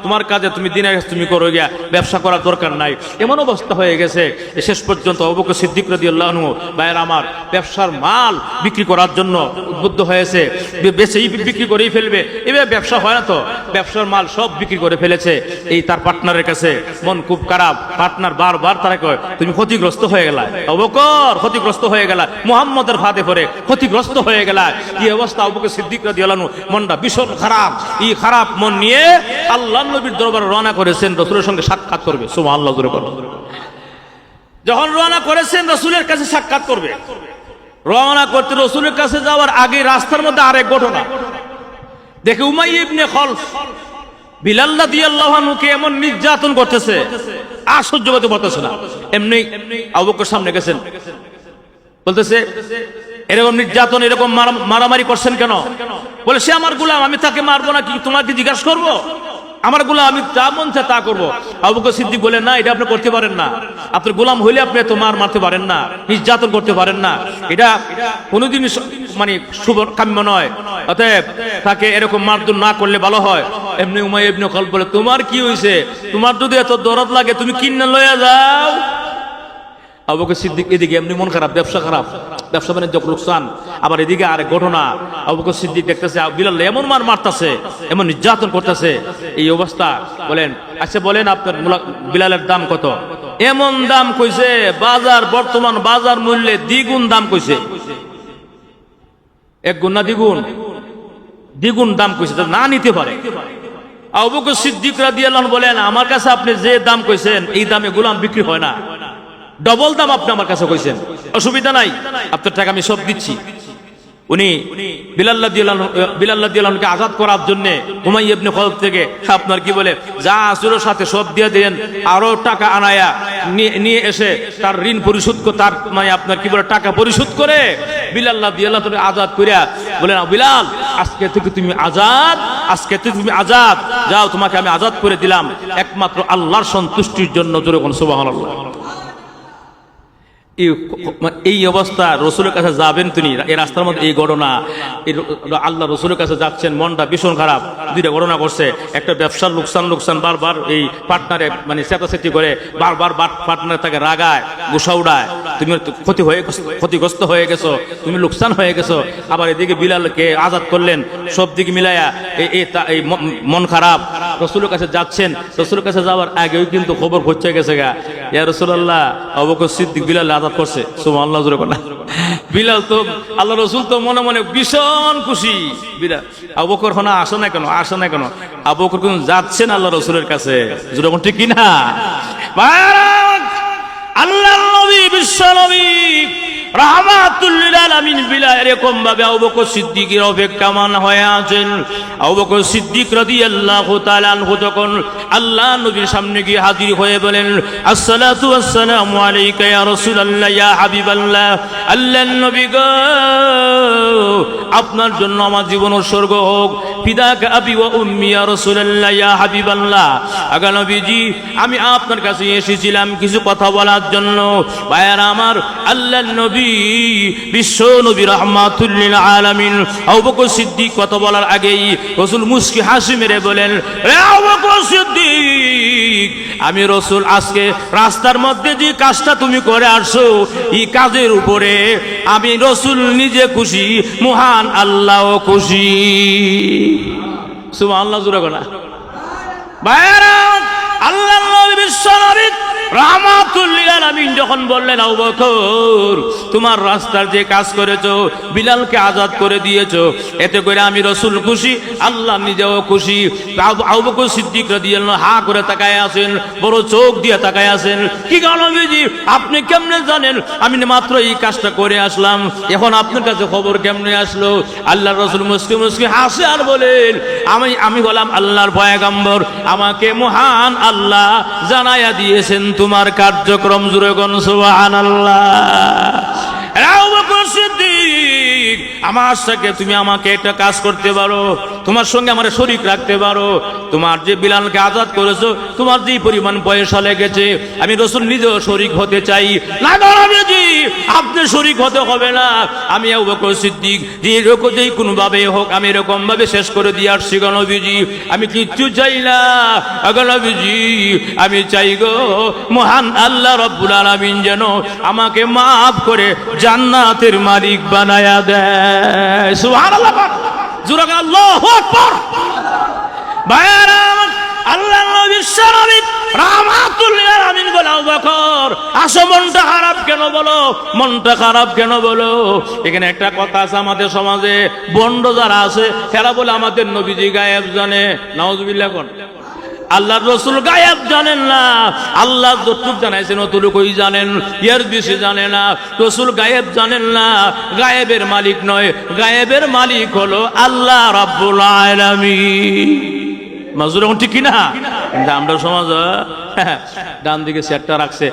তোমার কাজে তুমি দিনের কাজ তুমি করো গিয়া, ব্যবসা করার দরকার নাই। এমন অবস্থা হয়ে গেছে শেষ পর্যন্ত আবু বকর সিদ্দিক রাদিয়াল্লাহু আনহু ভাইয়ের আমার ব্যবসার মাল বিক্রি করার জন্য উদ্বুদ্ধ হয়েছে, বেশি বিক্রি করেই ফেলবে। এবার ব্যবসা হয় না তো, ব্যবসার মাল সব বিক্রি করে ফেলেছে। এই তার পার্টনারের কাছে মন খুব খারাপ, পার্টনার বারবার তারা কয় তুমি ক্ষতিগ্রস্ত হয়ে গেলা, আবু বকর ক্ষতিগ্রস্ত হয়ে গেলা, মুহাম্মদের ফাঁদে পড়ে ক্ষতিগ্রস্ত হয়ে গেলা। এই অবস্থা আবু বকর সিদ্দিক রাদিয়াল্লাহু আনহু মনটা ভীষণ খারাপ। এই খারাপ মন নিয়ে আল্লাহর নবীর দরবারে রওনা করেছেন, রাসূলের সঙ্গে সাক্ষাৎ করবে। সুবহানাল্লাহ জোরে বলো। যখন রওনা করেছেন রাসূলের কাছে সাক্ষাৎ করবে, রওনা করতে রাসূলের কাছে যাওয়ার আগে রাস্তার মধ্যে আরেক ঘটনা দেখে, উমাইয়া ইবনে খলফ বিলাল রাদিয়াল্লাহু আনহুকে এমন নির্যাতন করতেছে, আর সহ্য করতে পারতেছে না। এমনি আবু বকর সামনে গেছেন, বলতেছে এরকম নির্যাতন, এরকম মারামারি করছেন কেন? বলে সে আমার গোলাম, আমি তাকে মারবো না, কি তোমাকে জিজ্ঞাসা করবো? আমার গোলাম, আমি যা মন চায় তা করবো। আবু বকর সিদ্দিক বলেন, না, এটা আপনি করতে পারেন না। আপনার গোলাম হইলে আপনি তো মারতে পারেন না, নির্যাতন করতে পারেন না, এটা কোনোদিন মানে শুভ কাম্য নয়। অতএব তাকে এরকম মারধর না করলে ভালো হয়। এমনি উমাইয়া ইবনে খলফ বলে, তোমার কি হয়েছে? তোমার যদি এত দরদ লাগে তুমি কিনে লইয়া যাও। আবু বকর সিদ্দিক এদিকে এমনি মন খারাপ, ব্যবসা খারাপ, ব্যবসা বাণিজ্য লোকসান, আবার এদিকে আরেক ঘটনা। আবু বকর সিদ্দিক দেখতেছে বিলাল এমন মারতেছে, এমন নির্যাতন করতেছে। এই অবস্থা বলেন, আচ্ছা বলেন আপনার বিলালের দাম কত? এমন দাম কইছে, বর্তমান বাজার মূল্যে দ্বিগুণ দাম কইছে। এক গুণ না দ্বিগুণ দাম কইছে, না নিতে পারে। আবু বকর সিদ্দিক রাদিয়াল্লাহু আনহু বলেন, আমার কাছে আপনি যে দাম কইছেন এই দামে গোলাম বিক্রি হয় না, ডবল দাম আপনি আমার কাছে কইছেন, অসুবিধা নাই, আপনার টাকা আমি সব দিচ্ছি। উনি বিলাল রাদিয়াল্লাহু আনহুকে আজাদ করার জন্য উমাইয়া ইবনে খলফ থেকে আপনার কি বলে যা আসল সাথে সব দিয়ে দেন, আরো টাকা আনায়া নিয়ে এসে তার ঋণ পরিশোধ করে, তার মানে আপনার কি বলে টাকা পরিশোধ করে বিলাল রাদিয়াল্লাহু আনহুকে আজাদ করিয়া বলেন, বিলাল আজকে থেকে তুমি আজাদ, যাও তোমাকে আমি আজাদ করে দিলাম একমাত্র আল্লাহর সন্তুষ্টির জন্য। জোরে বলুন সুবহানাল্লাহ। এই অবস্থা রসুলের কাছে যাবেন তিনি, এই রাস্তার মধ্যে এই ঘটনা, আল্লাহ রসুলের কাছে যাচ্ছেন, মনটা ভীষণ খারাপ। দুইটা ঘটনা করছে, একটা ব্যবসার লোকসান বারবার এই পার্টনারে মানে চেতাচেতি করে, বারবার পার্টনার তাকে রাগায়, গুসা উড়ায়, তুমি ক্ষতিগ্রস্ত হয়ে গেছো, তুমি লোকসান হয়ে গেছো। আবার এদিকে বিলালকে আজাদ করলেন, সব দিকে মিলাইয়া এই মন খারাপ। রসুলের কাছে যাচ্ছেন, রসুলের কাছে যাওয়ার আগেও কিন্তু খবর পৌঁছে গেছে গা, ইয়া রাসূলুল্লাহ আবু বকর সিদ্দিক বিলাল আজাদ করছে। সুবহানাল্লাহ জোরে বলেন। বিলাল তো আল্লাহ রসুল তো মনে মনে ভীষণ খুশি। বিলাল আবু বকর হনা আসে না কেন আবু বকর কোন যাচ্ছেন আল্লাহ রসুলের কাছে, জোরে বলেন ঠিক কিনা? আল্লাহ নবী, বিশ্ব নবী রাহমাতুল লিল আলামিন বিলাল এরকম ভাবে আবু বকর সিদ্দিকের অপেক্ষমান হয়ে আছেন। আবু বকর সিদ্দিক রাদিয়াল্লাহু তাআলা আনহু তখন আল্লাহ নবীর সামনে গিয়ে হাজির হয়ে বলেন, আসসালাতু ওয়াসসালামু আলাইকা ইয়া রাসূলুল্লাহ ইয়া হাবিবাল্লাহ। আল্লাহর নবী গো, আপনার জন্য আমার জীবন উৎসর্গ হোক। ফিদাকা আবি ওয়া উম্মি ইয়া রাসূলুল্লাহ ইয়া হাবিবাল্লাহ। আগা নবীজি, আমি আপনার কাছে এসেছিলাম কিছু কথা বলার জন্য। ভাইয়ারা আমার, আল্লাহর নবী বিশ্ব নবী রাহমাতুল লিল আলামিন আবু বকর সিদ্দিক কথা বলার আগেই রাসূল মুস্কি হাসি মেরে বলেন, রে আবু বকর সিদ্দিক, আমি রাসূল আজকে রাস্তার মধ্যে যে কাজটা তুমি করে আসছো, এই কাজের উপরে আমি রাসূল নিজে খুশি, মহান আল্লাহও খুশি। সুবহানাল্লাহ জোরে বলা। ভাইরা, আল্লাহর নবী বিশ্ব নবী রাহমাতুল লিল আলামিন যখন বললেন, আবু বকর, তোমার রাস্তার যে কাজ করেছো, বিলালকে আজাদ করে দিয়েছো, এতে করে আমি রাসূল খুশি, আল্লাহ নিজেও খুশি। আবু বকর সিদ্দিক রাদিয়াল্লাহু হা করে তাকায় আছেন, বড় চোখ দিয়ে তাকায় আছেন। কি গো নবীজি, আপনি কেমনে জানেন আমি মাত্র এই কাজটা করে আসলাম, এখন আপনার কাছে খবর কেমনে আসলো? আল্লাহর রাসূল মুস্কি হাসে আর বলেন, আমি হলাম আল্লাহর পয়গম্বর, আমাকে মহান আল্লাহ জানায়া দিয়েছেন তোমার কার্যক্রম। জুরে কোন সুবহানাল্লাহ। আবু বকর সিদ্দিক, আমার সাথে তুমি আমাকে একটা কাজ করতে পারো, তোমার সঙ্গে আমার শরীক রাখতে পারো। তোমার যে বিলালকে আজাদ করেছো, তোমার যে পরিমাণ পয়সা লেগেছে, আমি রাসূল নিজেও শরীক হতে চাই। না নবীজি, আপনি শরীক হতে হবে না, আমি আবু বকর সিদ্দিক যেই কোনো ভাবে হোক আমি এরকম ভাবে শেষ করে দিয়ে আসছি গো নবীজি, আমি কিচ্ছু চাই না গো নবীজি। আমি চাই গো মহান আল্লাহ রাব্বুল আলামিন যেন আমাকে মাফ করে জান্নাতের মালিক বানায়া দেয়। সুবহানাল্লাহ, জোরে বলেন আল্লাহু আকবার। ভাইরা, আল্লাহর নবী বিশ্বনবী রাহমাতুল লিল আলামিন বলে, আবু বকর, আসো, মনটা খারাপ কেন বলো, মনটা খারাপ কেন বলো? এখানে একটা কথা আছে আমাদের সমাজে, বন্ড যারা আছে এরা বলে আমাদের নবীজি গায়েব জানে। নাউজুবিল্লাহ কোন? আল্লাহর রাসূল গায়েব জানেন না, আল্লাহ যতটুকু জানাইছেন অতটুকুই জানেন, এর বেশি জানে না। রাসূল গায়েব জানেন না, গায়েবের মালিক নয়, গায়েবের মালিক হলো আল্লাহ রাব্বুল আলামিন। মাজুর এখন ঠিক কিনা? আমরা সমাজ ডান দিকে সেটটা রাখছে,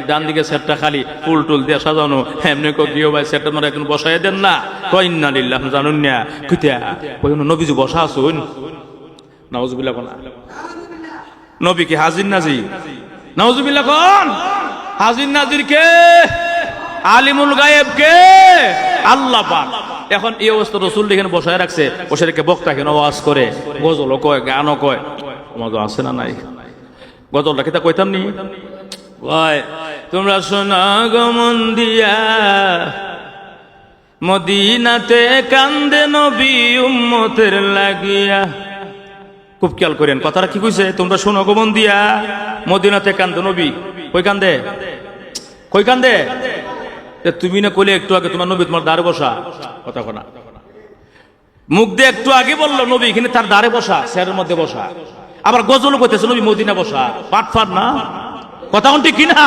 ডান দিকে সেটটা খালি ফুল টুল দিয়ে সাজানো, এমনি কেউ ভাই সেটটা মানে এখন বসাই দেন না, কয় ইন্না লিল্লাহ, জানুন না কিতা কই নবীজি বসা আসুন। নাউজুবিল্লাহ কোন? নবী কি হাজির নাজির? নাউজুবিল্লাহ কোন? হাজির নাজির কে? আলিমুল গায়েব কে? আল্লাহ পাক। এখন এই অবস্থা রাসূল এখানে বসায় রাখছে, বসে রেখে বক্তা কেন ওয়াজ করে, গজলও কয়, গানও কয়, মজা আছে না নাই? গজলটা কিতা কইতাম নি ভাই, তোমরা শোনা গো মন দিয়া, মদিনাতে কান্দে নবী উম্মতের লাগিয়া। খুব খেয়াল করেন কথাটা কি কইছে, তোমরা শোনো গো মন দিয়া, মদিনাতে কান্দে নবী। কই কান্দে? কই কান্দে? তুমি না কইলে একটু আগে তোমার নবী তোমার দ্বারে বসা, কথা কোনা মুখ দিয়ে একটু আগে বললো নবী এখানে তার দ্বারে বসা, স্যারের মধ্যে বসা। আবার গজল কইতেছে নবী মদিনা বসা, পাটফার না, কথা কোনটি কিনা?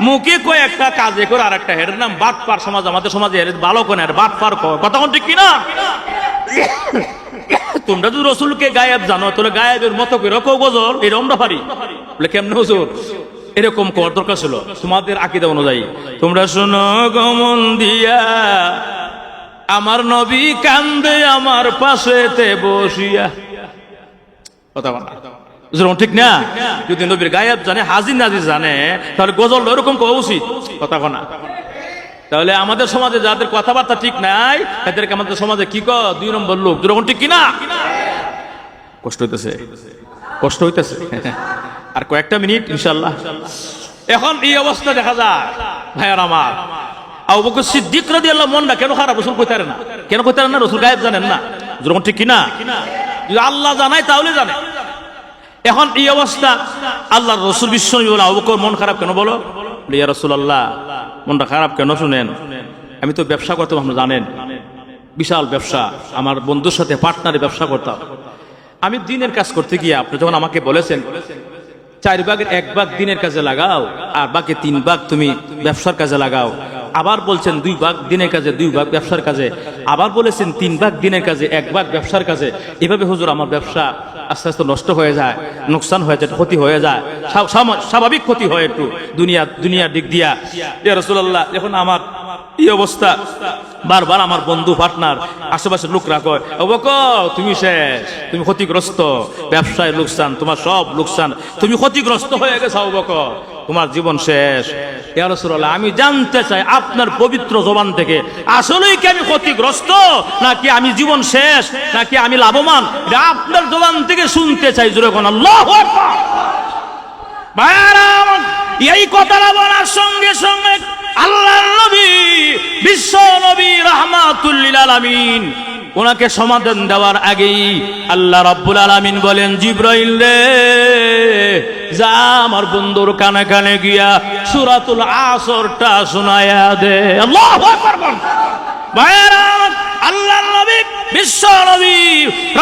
মুখে কয় একটা, কাজে করে আর একটা। হের নাম বাটপার সমাজ, আমাদের সমাজে ভালো কোন বাটপার, কথা কোনটি কিনা? তোমরা যদি রাসূলকে গায়েব জানো, তাহলে গায়েবের মতো করে কও গজল, এটা আমরা পারি বলে কেমনে হুজুর? এরকম করার দরকার ছিল তোমাদের আকীদা অনুযায়ী। তোমরা শোনো গো মন দিয়া, আমার নবী কান্দে আমার পাশেতে বসিয়া, কথা বলা যেমন ঠিক না, যদি নবীর গায়েব জানে, হাজির নাজির জানে, তাহলে গজল এরকম কওয়া উচিত, কথা কনা। তাহলে আমাদের সমাজে যাদের কথাবার্তা ঠিক নাই, তাদেরকে আমাদের সমাজে কি কয়, 2 নম্বর লোক, যেরকম ঠিক কিনা। কষ্ট হইতেছে, কষ্ট হইতেছে। আর কয়েকটা মিনিট ইনশাল্লাহ। এখন এই অবস্থা দেখা যায় ভাইয়ার আমার, আবু বকর সিদ্দিক রাদিয়াল্লাহু মনটা কেন খারাপ, রাসূল কইতারে না, কেন কইতারে না, রাসূল গায়েব জানেন না, যেরকম ঠিক কিনা। যদি আল্লাহ জানায় তাহলে জানে। এখন এই অবস্থা, আল্লাহর রাসূল বিশ্বনবী বলে, আবু বকর মন খারাপ কেন বলো? ইয়া রাসূলুল্লাহ মনটা খারাপ কেন? শুনেন, আমি তো ব্যবসা করতাম, আপনি জানেন, বিশাল ব্যবসা, আমার বন্ধুর সাথে পার্টনারে ব্যবসা করতাম। আমি দিনের কাজ করতে গিয়ে আপনি যখন আমাকে বলেছেন 4 ভাগের 1 ভাগ দিনের কাজে লাগাও, আর বাকি 3 ভাগ তুমি ব্যবসার কাজে লাগাও, আবার বলছেন 2 ভাগ দিনের কাজে, 2 ভাগ ব্যবসার কাজে, আবার বলেছেন 3 ভাগ দিনের কাজে, 1 ভাগ ব্যবসার কাজে। এভাবে হুজুর আমার ব্যবসা আস্তে আস্তে নষ্ট হয়ে যায়, নোকসান হয়ে যায়, ক্ষতি হয়ে যায়, স্বাভাবিক ক্ষতি হয় একটু দুনিয়ার দিক দিয়া। ইয়া রাসূলুল্লাহ, এখন আমার এই অবস্থা, বারবার আমার বন্ধু পার্টনার আশেপাশের লোকরা কয়, আবু বকর তুমি শেষ, তুমি ক্ষতিগ্রস্ত, ব্যবসায় লোকসান, তোমার সব লোকসান, তুমি ক্ষতিগ্রস্ত হয়ে গেছো আবু বকর, তোমার জীবন শেষ। ইয়া রাসূলুল্লাহ, আমি জানতে চাই আপনার পবিত্র জবান থেকে, আসলেই কি আমি ক্ষতিগ্রস্ত, নাকি আমি জীবন শেষ, নাকি আমি লাভবান, এটা আপনার জবান থেকে শুনতে চাই। জোরে কোন আল্লাহু আকবার। ভাইরা, এই কথাটা বলার সঙ্গে সঙ্গে আল্লাহর নবী, বিশ্ব নবী রাহমাতুল লিল আলামিন, ওনাকে সমাধান দেওয়ার আগেই আল্লাহ রাব্বুল আলামিন বলেন, জিবরাইল রে যা আমার বন্ধুর কানে কানে গিয়া সূরাতুল আসরটা শোনায়া দে। আল্লাহু আকবার। ভাইরা, আল্লাহর নবী, বিশ্ব নবী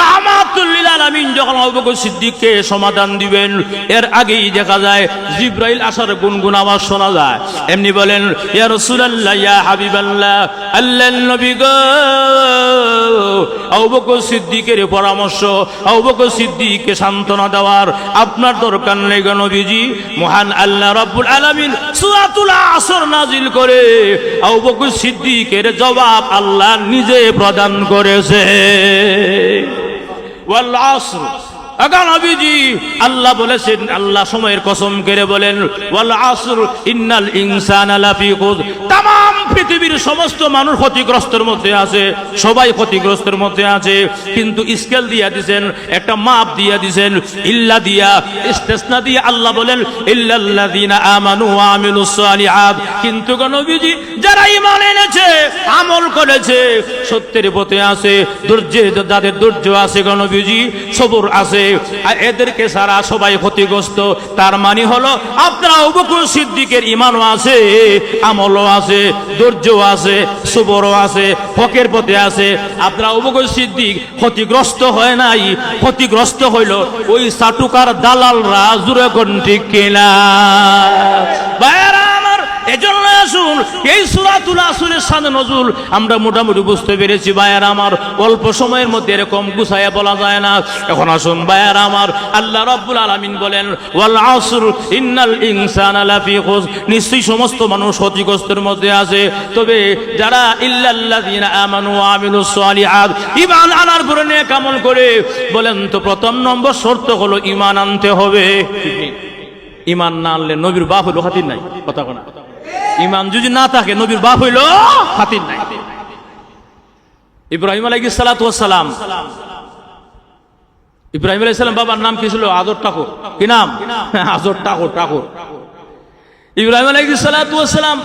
রাহমাতুল লিল আলামিন যখন আবু বকর সিদ্দিককে সমাধান দিবেন, এর আগেই দেখা যায় জিবরাইল আসার গুনগুন আওয়াজ শোনা যায়। এমনি বলেন, ইয়া রাসূলুল্লাহ, ইয়া হাবিবাল্লাহ, আল্লাহর নবী গো, আবু বকর সিদ্দিকের পরামর্শ, আবু বকর সিদ্দিককে সান্ত্বনা দেওয়ার আপনার দরকার নেই গো নবীজি। মহান আল্লাহ রাব্বুল আলামিন সূরাতুল আসর নাজিল করে আবু বকর সিদ্দিকের জবাব আল্লাহ নিজে প্রদান করেছে। ওয়াল আসর, আগা নবীজি আল্লাহ বলেছেন, আল্লাহ সময়ের কসম করে বলেন, ওয়াল আসর ইন্নাল ইনসানা লাফি খুদ, তাম পৃথিবীর সমস্ত মানুষ ক্ষতিগ্রস্তের মধ্যে আছে, সবাই ক্ষতিগ্রস্তের মধ্যে আছে। কিন্তু স্কেল দিয়া দিবেন, একটা মাপ দিয়া দিবেন, ইল্লা দিয়া ইস্তিসনা দিয়ে আল্লাহ বলেন, ইল্লাল্লাযিনা আমানু ওয়া আমিলুস সালিহাত, কিন্তু গো নবীজি যারা ঈমান এনেছে, আমল করেছে, সত্যের পথে আছে, ধৈর্য, যাদের ধৈর্য আছে গো নবীজি, সবর আছে, আর এদেরকে সারা সবাই ক্ষতিগ্রস্ত। তার মানে হলো আপনারা আবু বকর সিদ্দিকের ঈমানও আছে, আমলও আছে, ধৈর্যও আছে, সবরও আছে, হকের পথে আছে। আপনারা আবু বকর সিদ্দিক ক্ষতিগ্রস্ত হয় নাই, ক্ষতিগ্রস্ত হইল ওই চাটুকার দালালরা। জোরে কোন ঠিক কিনা? ভাইরা আমার, এজন্য আসুন এই সূরাতুল আসরের শান নজুল আমরা মোটামুটি বুঝতে পেরেছি। ভাইয়ার আমার, অল্প সময়ের মধ্যে এরকম গুছাইয়া বলা যায় না। এখন আসুন ভাইয়ার আমার, আল্লাহ রাব্বুল আলামিন বলেন, ওয়াল আসর ইন্নাল ইনসানা লাফি খুসর, নিশ্চয়ই সমস্ত মানুষ ক্ষতিগ্রস্তের মধ্যে আছে, তবে যারা ইল্লাল্লাযিনা আমানু ওয়া আমিলুস সালিহাত, ঈমান আনার পরে নেক আমল করে। বলেন তো প্রথম নম্বর শর্ত হলো ঈমান আনতে হবে। ঈমান না আনলে নবীর বাপ হইল খাতির নাই, কথা কোনা। ঈমান যদি না থাকে নবীর বাপ হইল খাতির নাই। ইব্রাহিম আলাইহিস সালাতু ওয়াস সালাম, ইব্রাহিম আলাইহিস সালাম বাবার নাম কি ছিল? আজর ঠাকুর। কি নাম? আজর ঠাকুর। ইব্রাহিম আলাইহিস সালাতু ওয়াস সালাম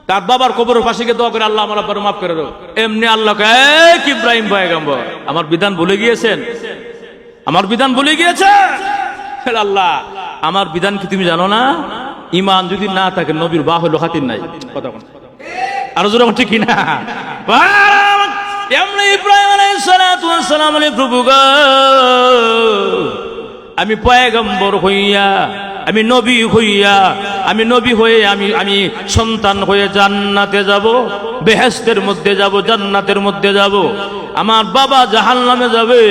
তার বাবার কবরের পাশে গিয়ে দোয়া করে, আল্লাহ আমার আব্বার মাফ করে দাও। এমনি আল্লাহকে, এক ইব্রাহিম পয়গম্বর, আমার বিধান ভুলে গিয়েছেন, আমার বিধান ভুলে গিয়েছেন। আল্লাহ, আমার বিধান কি তুমি জানো না? ঈমান যদি না থাকে নবীর বাপ হইল খাতির নাই, কথা বল। আর জোরে ঠিক কিনা? এমনি ইব্রাহিম আলাইহিস সালাতু ওয়াস সালাম বলে, প্রভু গো, আমি পয়গম্বর হইয়া, আমি নবী হইয়া, আমি নবী হয়ে আমি সন্তান হয়ে জান্নাতে যাব, বেহেশতের মধ্যে যাব, জান্নাতের মধ্যে যাব। আমার বাবা জাহান্নামে যাবে,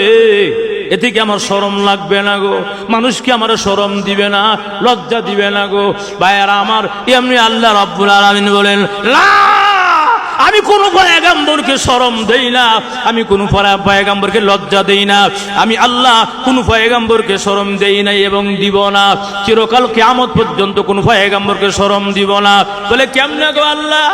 এতে কি আমার শরম লাগবে না গো? মানুষ কি আমার শরম দিবে না, লজ্জা দিবে না গো? ভাইয়ারা আমার, এমনি আল্লাহ রাব্বুল আলামিন বলেন, লা, আমি কোনো পয়গম্বরকে শরম দেই না, আমি কোনো পয়গম্বরকে লজ্জা দেই না, আমি আল্লাহ কোনো পয়গম্বরকে শরম দেই নাই এবং দিব না, চিরকাল কিয়ামত পর্যন্ত কোনো পয়গম্বরকে শরম দিব না। বলে কেমনে গো আল্লাহ?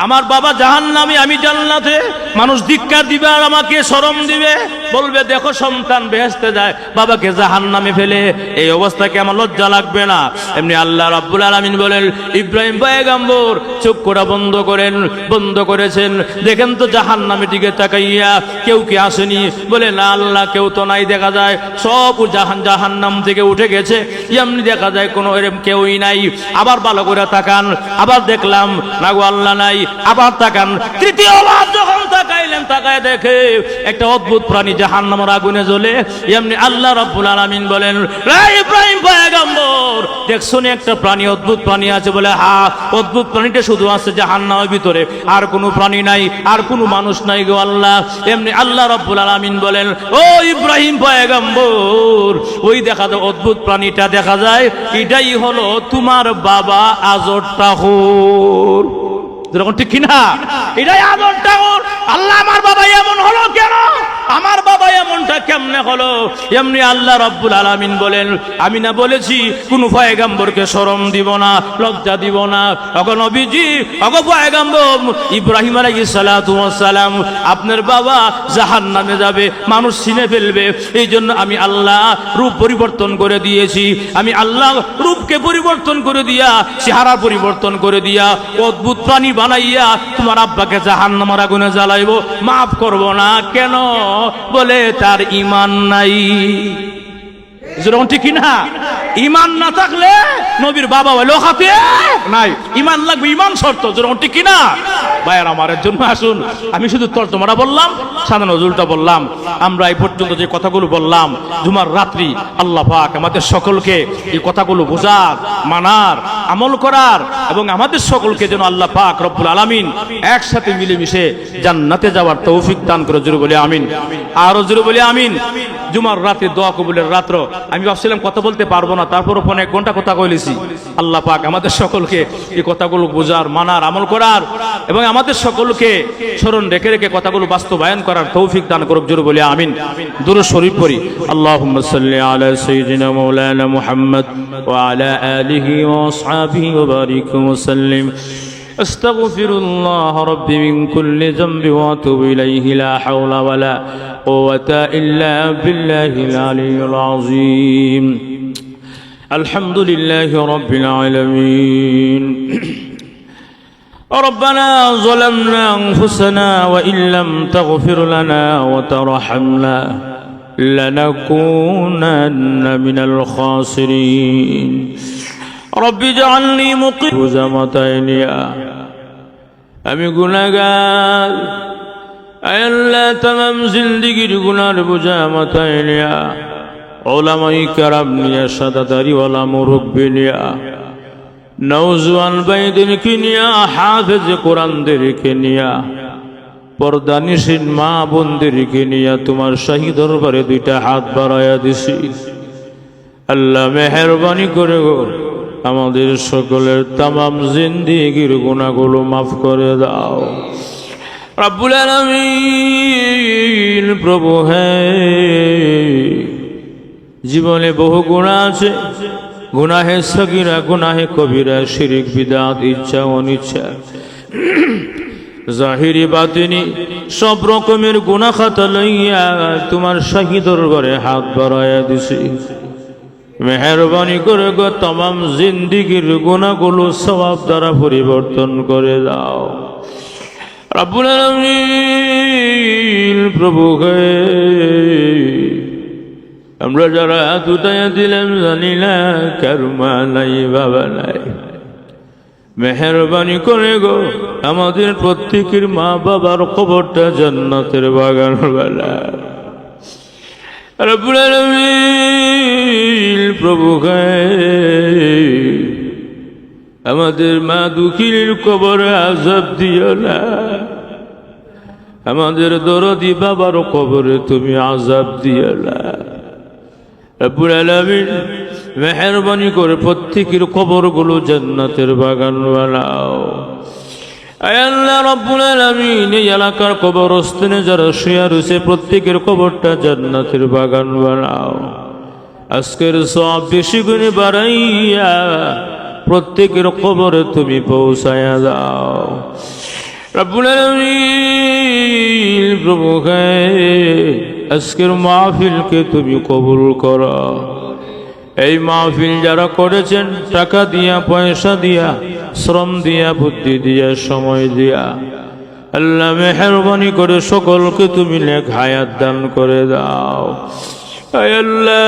আমার বাবা জাহান্নামী, আমি জান্নাতে, মানুষ ধিক্কার দিবে আর আমাকে শরম দিবে, বলবে দেখো সন্তান বেহেশতে যায়, বাবাকে জাহান্নামে ফেলে, এই অবস্থাকে আমার লজ্জা লাগবে না? এমনি আল্লাহ রাব্বুল আলামিন বলেন, ইব্রাহিম পয়গম্বর চোখ কোড়া বন্ধ করেছেন, দেখেন তো জাহান্নামের দিকে তাকাইয়া কেউ কি আসেনি? বলে না আল্লাহ, কেউ তো নাই, দেখা যায় সব জাহান্নাম থেকে উঠে গেছে, এমনি দেখা যায় কোনো এরকম কেউই নাই। আবার ভালো করে তাকান, আবার দেখলাম না গো আল্লাহ নাই, আবার তাকান, তৃতীয়বার যখন তাকাইলেন, তাকায় দেখে একটা অদ্ভুত প্রাণী জাহান্নামের আগুনে জ্বলে। এমনি আল্লাহ রাব্বুল আলামিন বলেন, ইব্রাহিম পয়গম্বর দেখছো না একটা প্রাণী, অদ্ভুত প্রাণী আছে? বলে হ্যাঁ, অদ্ভুত প্রাণীটা শুধু আছে জাহান্নামের ভিতরে, আর কোনো প্রাণী নাই, আর কোনো মানুষ নাই গো আল্লাহ। এমনি আল্লাহ রাব্বুল আলামিন বলেন, ও ইব্রাহিম পয়গম্বর, ওই দেখা যায় অদ্ভুত প্রাণীটা দেখা যায়, এটাই হলো তোমার বাবা আজর তাহুর। যেরকম ঠিক কিনা? এটাই আজর তাহুর। আল্লাহ, আমার বাবা এমন হলো কেন? আমার বাবা এমনটা কেমনে হলো? এমনি আল্লাহ রাব্বুল আলামিন বলেন, আমি না বলেছি কোন পয়গম্বরকে শরম দিব না, লজ্জা দিব না? ওগো নবীজি, ওগো পয়গম্বর ইব্রাহিম আলাইহিস সালাতু ওয়াস সালাম, আপনার বাবা জাহান্নামে যাবে, মানুষ চিনে ফেলবে, এই জন্য আমি আল্লাহ রূপ পরিবর্তন করে দিয়েছি। আমি আল্লাহ রূপকে পরিবর্তন করে দিয়া, চেহারা পরিবর্তন করে দিয়া, অদ্ভুত প্রাণী বানাইয়া তোমার আব্বাকে জাহান্নামের আগুনে জ্বালাইব, মাফ করব না। কেন? বলে তার ঈমান নাই। যেরকম ঠিক না? ঈমান না থাকলে নবীর বাবা হইলো খাতে নাই, ঈমান লাগবে, ঈমান শর্ত। যেরকম ঠিক না? ভাইয়ের আমার জন্য আসুন, আমি শুধু তর্জমাটা বললাম, সাধারণ নজরুলটা বললাম। আমরা এই পর্যন্ত যে কথাগুলো বললাম জুমার রাত্রি, আল্লাহ পাক আমাদের সকলকে এই কথাগুলো বোঝার, মানার, আমল করার এবং আমাদের সকলকে যেন আল্লাহ পাক রব্বুল আলামিন একসাথে মিলেমিশে জান্নাতে যাওয়ার তৌফিক দান করে। জোরে বলি আমিন, আরো জোরে বলি আমিন। জুমার রাতে দোয়া কবুলের রাত্র, আমি ভাবছিলাম কথা বলতে পারবো না, তারপর অনেক ঘন্টা কথা কইলেছি। আল্লাহ পাক আমাদের সকলকে এই কথাগুলো বোঝার, মানার, আমল করার এবং আমাদের সকলকে স্মরণ রেখে রেখে কথাগুলো বাস্তবায়ন করার তৌফিক দান করুক। জোরে বলি আমিন। দুরূদ শরীফ পড়ি। আল্লাহুম্মা সাল্লি আলা সাইয়্যিদিনা মাওলানা মুহাম্মদ ওয়া আলা আলিহি ওয়া আসহাবিহি ওয়া বারিক ওয়া সাল্লিম। أستغفر الله ربي من كل ذنب وأتوب إليه لا حول ولا قوة إلا بالله العلي العظيم الحمد لله رب العالمين ربنا ظلمنا أنفسنا وإن لم تغفر لنا وترحمنا لنكونن من الخاسرين رب اجعلني مقيم জামাতাইনিয়া। আমি গুনাহগার, আয় আল্লাহ तमाम জিন্দেগির গুনার বোঝা মাথায় নিয়া, উলামায়ে কেরাম নিয়া, শাহাদাতদারি ওয়ালা মুরব্বি নিয়া, নওজওয়ান ভাইদেরকে নিয়া, হাফেজ কোরআনদেরকে নিয়া, পর্দানিশীন মা বোনদেরকে নিয়া তোমার শাহী দরবারে দুইটা হাত বাড়ায়া দিছি। আল্লাহ মেহেরবানি করে গো আমাদের সকলের तमाम জিন্দেগির গুনাহগুলো মাফ করে দাও রব্বুল আলামিন। প্রভু হে, জীবনে বহু গুনাহ আছে, গুনাহে সগীরা, গুনাহে কবিরা, শিরক, বিদআত, ইচ্ছা অনিচ্ছা, জাহিরি বাতিনি সব রকমের গুনাহ খাতা লইয়া তোমার শাহী দরবারে হাত বাড়ায়া দিছি। মেহেরবানি করে গো तमाम জিন্দেগির গুনাহগুলো সওয়াব দ্বারা পরিবর্তন করে দাও রব্বুল আলামিন। প্রভু হে, আমরা যারা হাত উঠাইয়া দিলাম জানি না কার মা নাই, বাবা নাই, মেহেরবানি করে গো আমাদের প্রত্যেকের মা বাবার কবরটা জান্নাতের বাগান বানা রব্বুল আলামিন। প্রভু হে, আমাদের মা দুঃখীর কবরে আযাব দিও না, আমাদের দরদি বাবার কবরে তুমি আযাব দিও না রব্বুল আলামিন। মেহেরবানি করে প্রত্যেকের কবরগুলো জান্নাতের বাগান বানাও। আয় আল্লাহ রাব্বুল আলামিন, এই এলাকার কবরস্থানে যারা শুয়ে রয়েছে প্রত্যেকের কবরটা জান্নাতের বাগান বানাও। আজকের সব বেশি গুণে বাড়াইয়া প্রত্যেকের কবরে তুমি পৌঁছায়া দাও রব্বুল আলামিন। প্রভু হে, আজকের মাহফিলকে তুমি কবুল করো। এই মাহফিল যারা করেছেন টাকা দিয়া, পয়সা দিয়া, শ্রম দিয়া, বুদ্ধি দিয়া, সময় দিয়া, আল্লাহ মেহেরবানি করে সকলকে তুমি নেক হায়াত দান করে দাও। আয় আল্লাহ,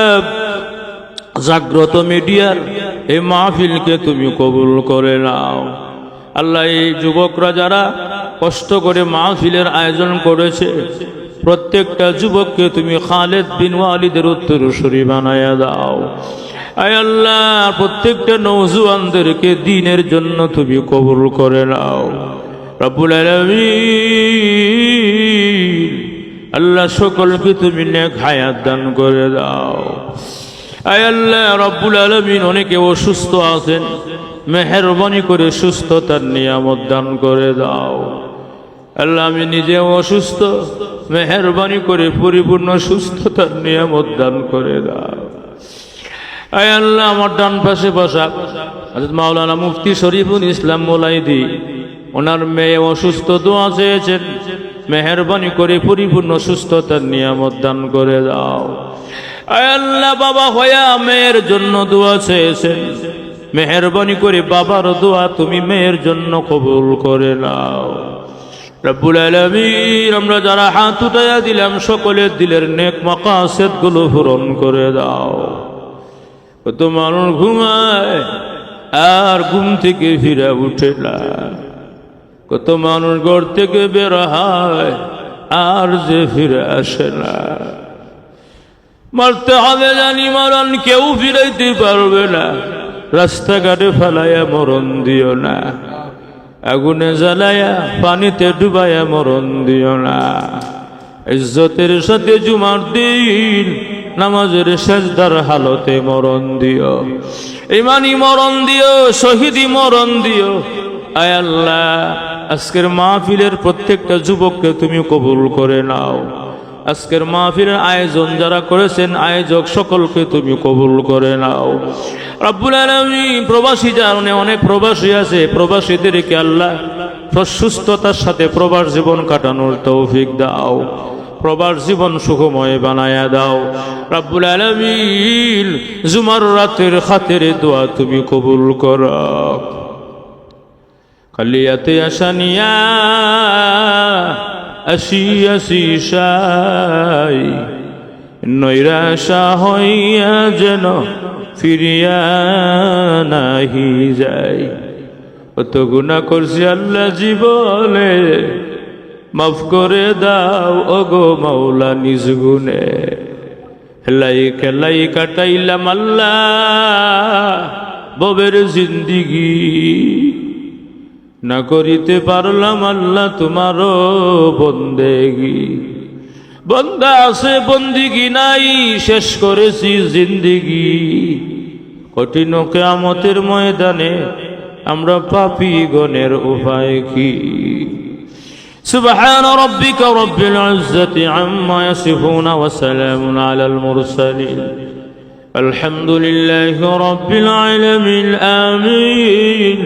জাগ্রত মিডিয়ার এই মাহফিলকে তুমি কবুল করে নাও। আল্লাহ, এই যুবকরা যারা কষ্ট করে মাহফিলের আয়োজন করেছে প্রত্যেকটা যুবককে তুমি খালেদ বিন ওয়ালিদের উত্তরসূরি বানায়া দাও। আয় আল্লাহ, প্রত্যেকটা নওজোয়ানদেরকে দ্বীনের জন্য তুমি কবুল করে নাও রব্বুল আলামিন। আল্লাহ, সকলকে তুমি নেক হায়াত দান করে দাও। আয় আল্লাহ রব্বুল আলামিন, অনেকে অসুস্থ আছেন, মেহেরবানি করে সুস্থতার নিয়ামত দান করে দাও। আল্লাহ, আমি নিজেও অসুস্থ, মেহেরবানি করে পরিপূর্ণ সুস্থতার নিয়ামত দান করে দাও। আয় আল্লাহ, আমার ডান পাশে বসা হযরত মাওলানা মুফতি শরীফুল ইসলাম মোলাইদি, ওনার মেয়ে অসুস্থ, দোয়া চেয়েছেন, মেহেরবানি করে পরিপূর্ণ সুস্থতার নিয়ামত দান করে দাও। আয় আল্লাহ, বাবা হয়া মেয়ের জন্য দোয়া চেয়েছেন, মেহেরবানি করে বাবার দোয়া তুমি মেয়ের জন্য কবুল করে নাও রব্বুল আলামিন। আমরা যারা হাত উঠাইয়া দিলাম সকলের দিলের নেক মাকাসেদ গুলো পূরণ করে দাও। কত মানুষ ঘুমায় আর ঘুম থেকে ফিরে উঠে না, কত মানুষ ঘর থেকে বের হয় আর যে ফিরে আসে না। মরতে হবে জানি, মরণ কেউ ফিরাইতে পারবে না। রাস্তাঘাটে ফেলাইয়া মরণ দিও না, আগুনে জ্বালাইয়া পানিতে ডুবাইয়া মরণ দিও না। ইজ্জতের সাথে জুমার দিন নামাজের সেজদার হালতে মরণ দিও, ইমানি মরণ দিও, শহীদি মরণ দিও। আয় আল্লাহ, আজকের মাহফিলের প্রত্যেকটা যুবককে তুমি কবুল করে নাও। আজকের মাহফিলের আয়োজন যারা করেছেন আয়োজক সকলকে তুমি কবুল করে নাও রব্বুল আলামিন। প্রবাসী জানে অনেক প্রবাসী আছে, প্রবাসীদেরকে আল্লাহ সুস্থতার সাথে প্রবাস জীবন কাটানোর তৌফিক দাও, প্রবাস জীবন সুখময় বানায়া দাও রব্বুল আলামিন। জুমার রাতের খাতিরে দোয়া তুমি কবুল করো। কালিয়াতে আসানিয়া আসি আসি সাই, নৈরাশা হইয়া যেন ফিরিয়া নাহি যাই। কত গুনাহ করছি আল্লাহ জীবনে, মাফ করে দাও ওগো মাওলা নিজ গুণে। হেলাই খেলাই কাটাইলাম আল্লাহ ববের জিন্দিগি, না করিতে পারলাম আল্লাহ তোমারও বন্দেগি। বন্দা আছে বন্দিগি নাই, শেষ করেছি জিন্দিগি। কঠিন কিয়ামতের ময়দানে আমরা পাপী গণের উপায় কি? সুবহান রাব্বিকা রাব্বিল ইজ্জাতি আম্মা ইয়াসিফুন ওয়া সালামুন আলাল মুরসালিন, আলহামদুলিল্লাহি রাব্বিল আলামিন। আমিন।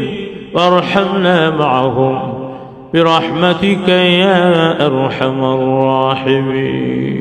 وارحمنا معهم برحمتك يا أرحم الراحمين.